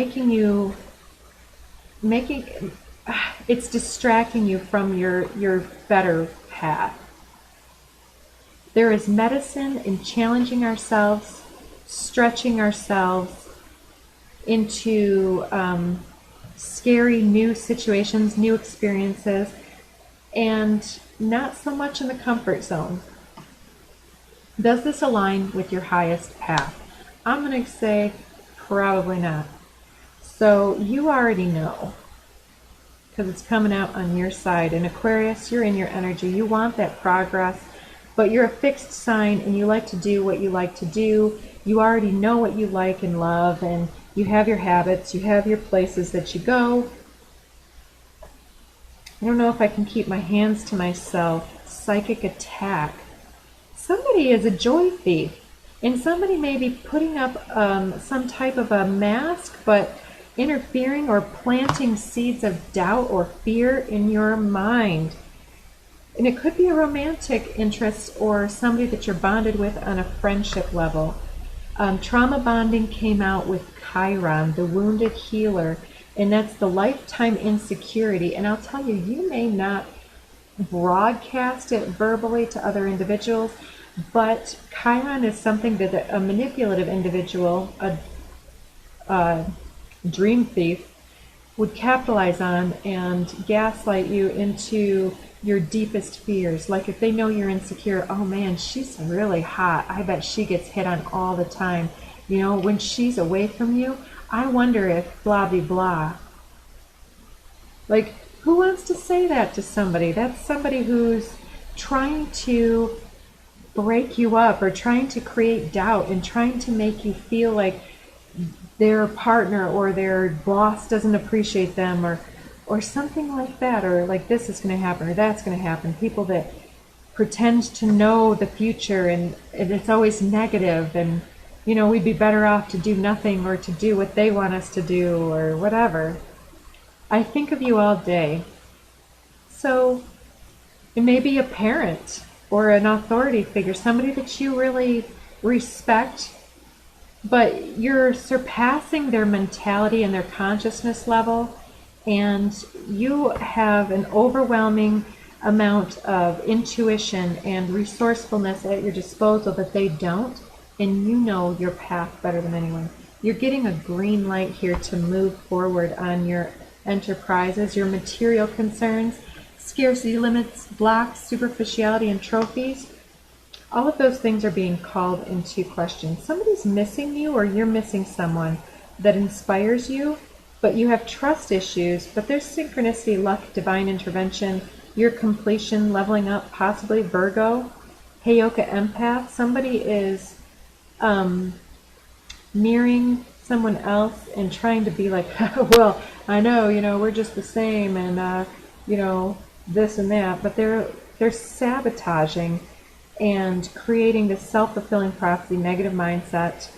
it's distracting you from your better path. There is medicine in challenging ourselves, stretching ourselves into scary new situations, new experiences, and not so much in the comfort zone. Does this align with your highest path? I'm going to say probably not. So you already know, because it's coming out on your side. In Aquarius, you're in your energy. You want that progress, but you're a fixed sign and you like to do what you like to do. You already know what you like and love, and you have your habits, you have your places that you go. I don't know if I can keep my hands to myself. Psychic attack. Somebody is a joy thief, and somebody may be putting up some type of a mask, but interfering or planting seeds of doubt or fear in your mind. And it could be a romantic interest or somebody that you're bonded with on a friendship level. Trauma bonding came out with Chiron, the wounded healer, and that's the lifetime insecurity. And I'll tell you, you may not broadcast it verbally to other individuals, but Chiron is something that a manipulative individual, a dream thief, would capitalize on and gaslight you into your deepest fears. Like if they know you're insecure, oh man, she's really hot, I bet she gets hit on all the time. When she's away from you, I wonder if blah blah blah. Like, who wants to say that to somebody? That's somebody who's trying to break you up or trying to create doubt and trying to make you feel like their partner or their boss doesn't appreciate them, or something like that, or like this is going to happen or that's going to happen. People that pretend to know the future, and it's always negative, and we'd be better off to do nothing or to do what they want us to do or whatever. I think of you all day. So it may be a parent or an authority figure, somebody that you really respect, but you're surpassing their mentality and their consciousness level, and you have an overwhelming amount of intuition and resourcefulness at your disposal that they don't, and you know your path better than anyone. You're getting a green light here to move forward on your enterprises, your material concerns, scarcity limits, blocks, superficiality, and trophies. All of those things are being called into question. Somebody's missing you, or you're missing someone that inspires you, but you have trust issues, but there's synchronicity, luck, divine intervention, your completion, leveling up, possibly Virgo, Heyoka empath. Somebody is mirroring someone else and trying to be like, well, I know, we're just the same, and this and that, but they're sabotaging and creating this self-fulfilling prophecy, negative mindset,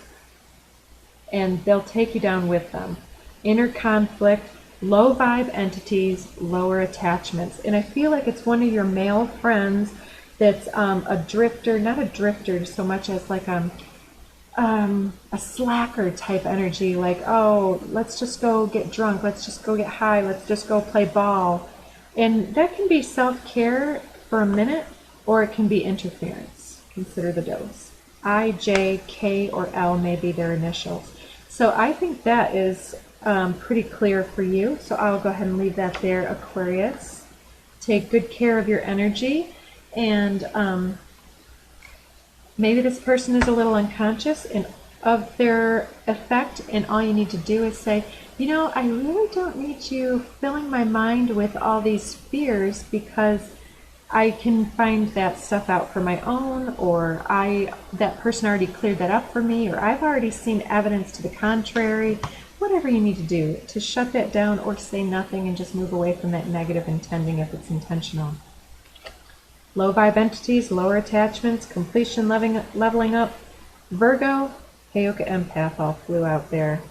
and they'll take you down with them. Inner conflict, low vibe entities, lower attachments. And I feel like it's one of your male friends that's a drifter, not a drifter so much as like a slacker type energy, like, oh, let's just go get drunk, let's just go get high, let's just go play ball. And that can be self-care for a minute, or it can be interference. Consider the dose. I, J, K, or L may be their initials. So I think that is pretty clear for you. So I'll go ahead and leave that there, Aquarius. Take good care of your energy, and maybe this person is a little unconscious of their effect, and all you need to do is say, you know, I really don't need you filling my mind with all these fears, because I can find that stuff out for my own, or that person already cleared that up for me, or I've already seen evidence to the contrary. Whatever you need to do to shut that down, or say nothing and just move away from that negative intending if it's intentional. Low vibe entities, lower attachments, completion, leveling up. Virgo, Heyoka empath all flew out there.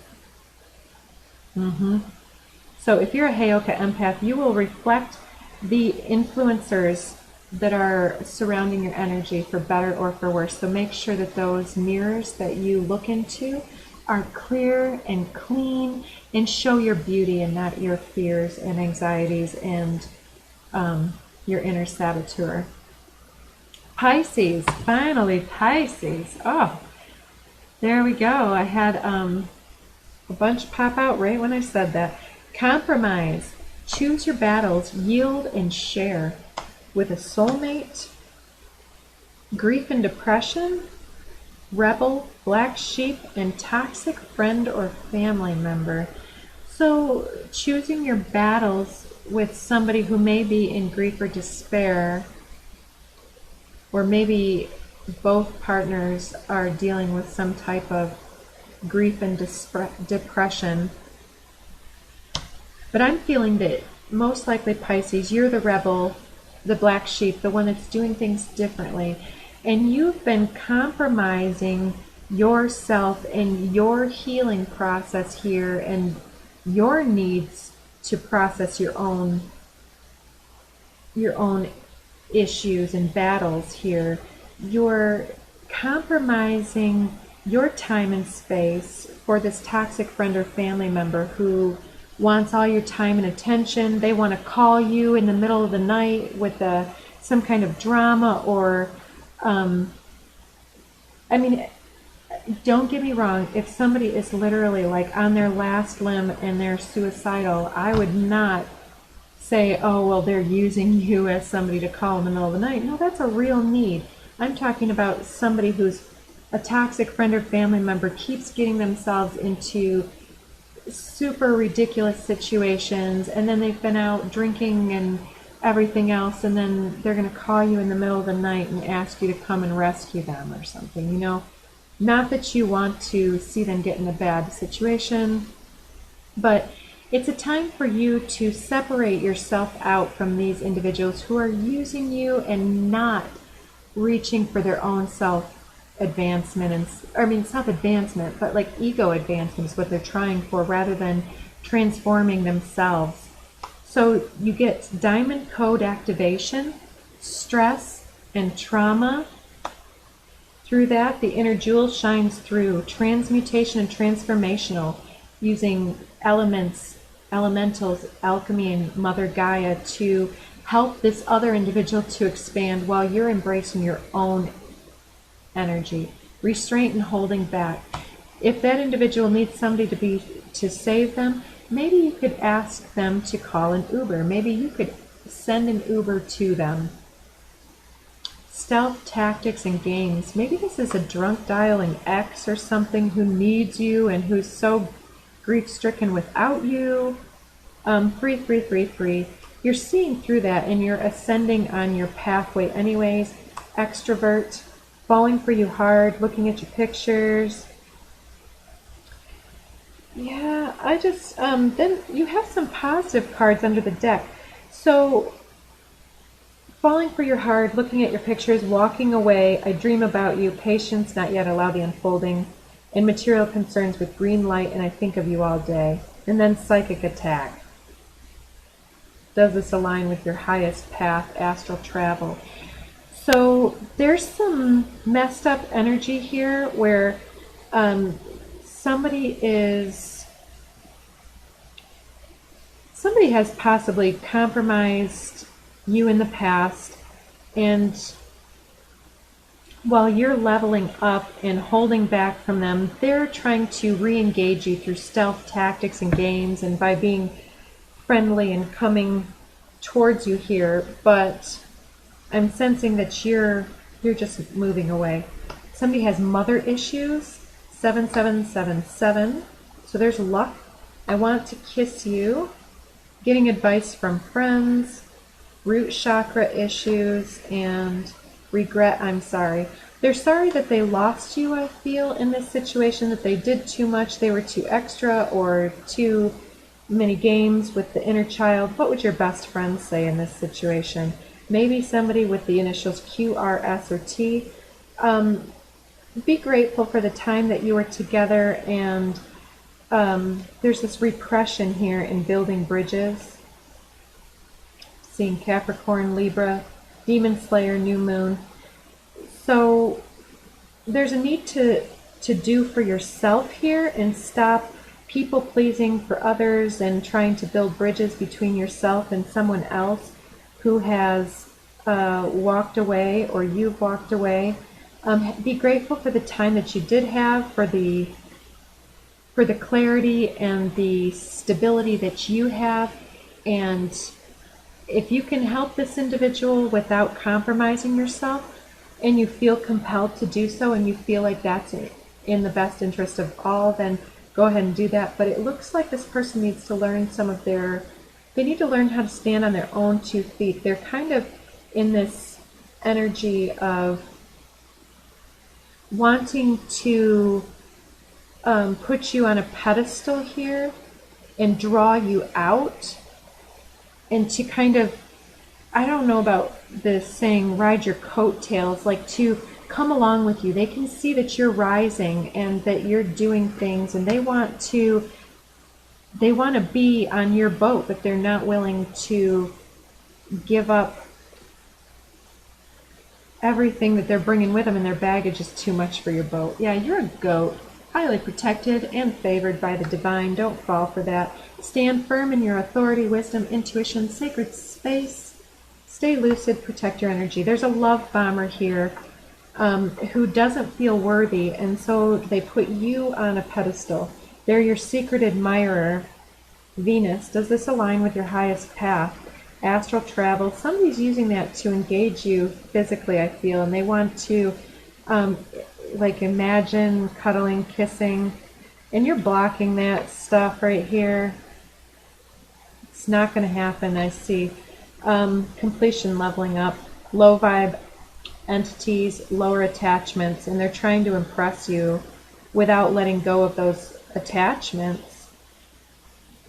So if you're a Heyoka empath, you will reflect the influencers that are surrounding your energy, for better or for worse. So make sure that those mirrors that you look into are clear and clean, and show your beauty and not your fears and anxieties and your inner saboteur. Pisces, finally Pisces. Oh, there we go. I had a bunch pop out right when I said that. Compromise. Choose your battles. Yield and share. With a soulmate. Grief and depression. Rebel, black sheep, and toxic friend or family member. So choosing your battles with somebody who may be in grief or despair, or maybe both partners are dealing with some type of grief and depression. But I'm feeling that most likely, Pisces, you're the rebel, the black sheep, the one that's doing things differently. And you've been compromising yourself and your healing process here, and your needs to process your own issues and battles here. You're compromising your time and space for this toxic friend or family member who wants all your time and attention. They want to call you in the middle of the night with some kind of drama, or I mean, don't get me wrong, if somebody is literally like on their last limb and they're suicidal, I would not say, oh, well, they're using you as somebody to call in the middle of the night. No, that's a real need. I'm talking about somebody who's a toxic friend or family member, keeps getting themselves into super ridiculous situations, and then they've been out drinking and everything else, and then they're going to call you in the middle of the night and ask you to come and rescue them or something, you know. Not that you want to see them get in a bad situation, but it's a time for you to separate yourself out from these individuals who are using you and not reaching for their own self-advancement, and self-advancement, but like ego advancement is what they're trying for, rather than transforming themselves. So you get diamond code activation, stress, and trauma. Through that, the inner jewel shines through. Transmutation and transformational, using elementals, alchemy, and Mother Gaia to help this other individual to expand while you're embracing your own energy. Restraint and holding back. If that individual needs somebody to save them, maybe you could ask them to call an Uber. Maybe you could send an Uber to them. Stealth tactics and games. Maybe this is a drunk dialing ex or something who needs you and who's so grief-stricken without you. 3. You're seeing through that, and you're ascending on your pathway anyways. Extrovert. Falling for you hard. Looking at your pictures. Yeah, I just, then you have some positive cards under the deck. So, falling for your heart, looking at your pictures, walking away, I dream about you, patience, not yet allow the unfolding, and material concerns with green light, and I think of you all day. And then psychic attack. Does this align with your highest path, astral travel? So there's some messed up energy here where Um, somebody has possibly compromised you in the past, and while you're leveling up and holding back from them, they're trying to re-engage you through stealth tactics and games and by being friendly and coming towards you here, but I'm sensing that you're just moving away. Somebody has mother issues, 7777. So there's luck. I want to kiss you. Getting advice from friends, root chakra issues, and regret. I'm sorry. They're sorry that they lost you, I feel, in this situation, that they did too much, they were too extra, or too many games with the inner child. What would your best friend say in this situation? Maybe somebody with the initials Q, R, S, or T. Be grateful for the time that you were together, and there's this repression here in building bridges. Seeing Capricorn, Libra, Demon Slayer, New Moon. So there's a need to do for yourself here and stop people pleasing for others and trying to build bridges between yourself and someone else who has walked away, or you've walked away. Be grateful for the time that you did have, for the clarity and the stability that you have, and if you can help this individual without compromising yourself, and you feel compelled to do so, and you feel like that's in the best interest of all, then go ahead and do that. But it looks like this person needs to learn they need to learn how to stand on their own 2 feet. They're kind of in this energy of wanting to put you on a pedestal here and draw you out, and to kind of, I don't know about this saying, ride your coattails, like to come along with you. They can see that you're rising and that you're doing things, and they want to be on your boat, but they're not willing to give up everything that they're bringing with them, and their baggage is too much for your boat. Yeah, you're a goat, highly protected and favored by the divine. Don't fall for that. Stand firm in your authority, wisdom, intuition, sacred space. Stay lucid, protect your energy. There's a love bomber here who doesn't feel worthy, and so they put you on a pedestal. They're your secret admirer. Venus, does this align with your highest path? Astral travel, somebody's using that to engage you physically, I feel, and they want to like imagine cuddling, kissing, and you're blocking that stuff right here. It's not going to happen, I see. Completion, leveling up, low vibe entities, lower attachments, and they're trying to impress you without letting go of those attachments.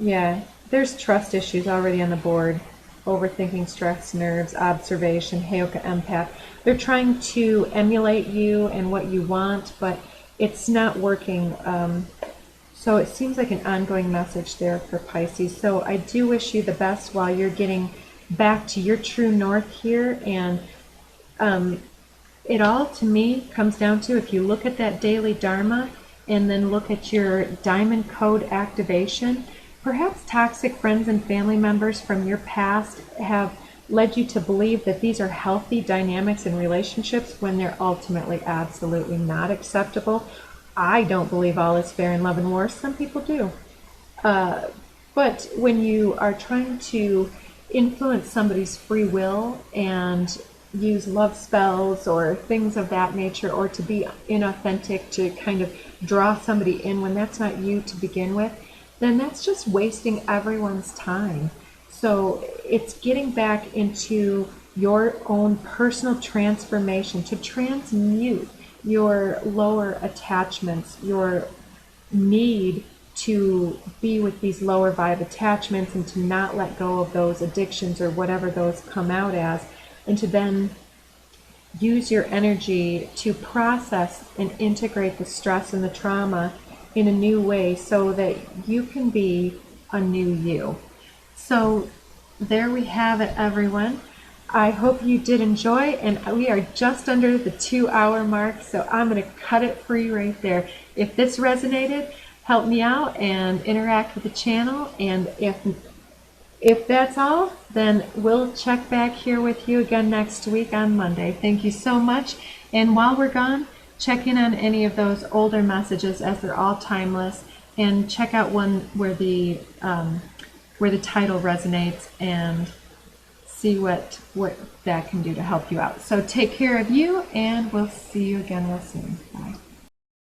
Yeah, there's trust issues already on the board. Overthinking, stress, nerves, observation, Heyoka empath. They're trying to emulate you and what you want, but it's not working. So it seems like an ongoing message there for Pisces. So I do wish you the best while you're getting back to your true north here. And it all, to me, comes down to, if you look at that daily Dharma and then look at your diamond code activation, perhaps toxic friends and family members from your past have led you to believe that these are healthy dynamics in relationships when they're ultimately absolutely not acceptable. I don't believe all is fair in love and war. Some people do. But when you are trying to influence somebody's free will and use love spells or things of that nature, or to be inauthentic, to kind of draw somebody in when that's not you to begin with, then that's just wasting everyone's time. So it's getting back into your own personal transformation, to transmute your lower attachments, your need to be with these lower vibe attachments, and to not let go of those addictions or whatever those come out as, and to then use your energy to process and integrate the stress and the trauma in a new way so that you can be a new you. So there we have it, everyone. I hope you did enjoy, and we are just under the 2-hour mark, so I'm going to cut it for you right there. If this resonated, help me out and interact with the channel, and if that's all, then we'll check back here with you again next week on Monday. Thank you so much, and while we're gone, check in on any of those older messages, as they're all timeless, and check out one where the title resonates, and see what that can do to help you out. So take care of you, and we'll see you again real soon. Bye.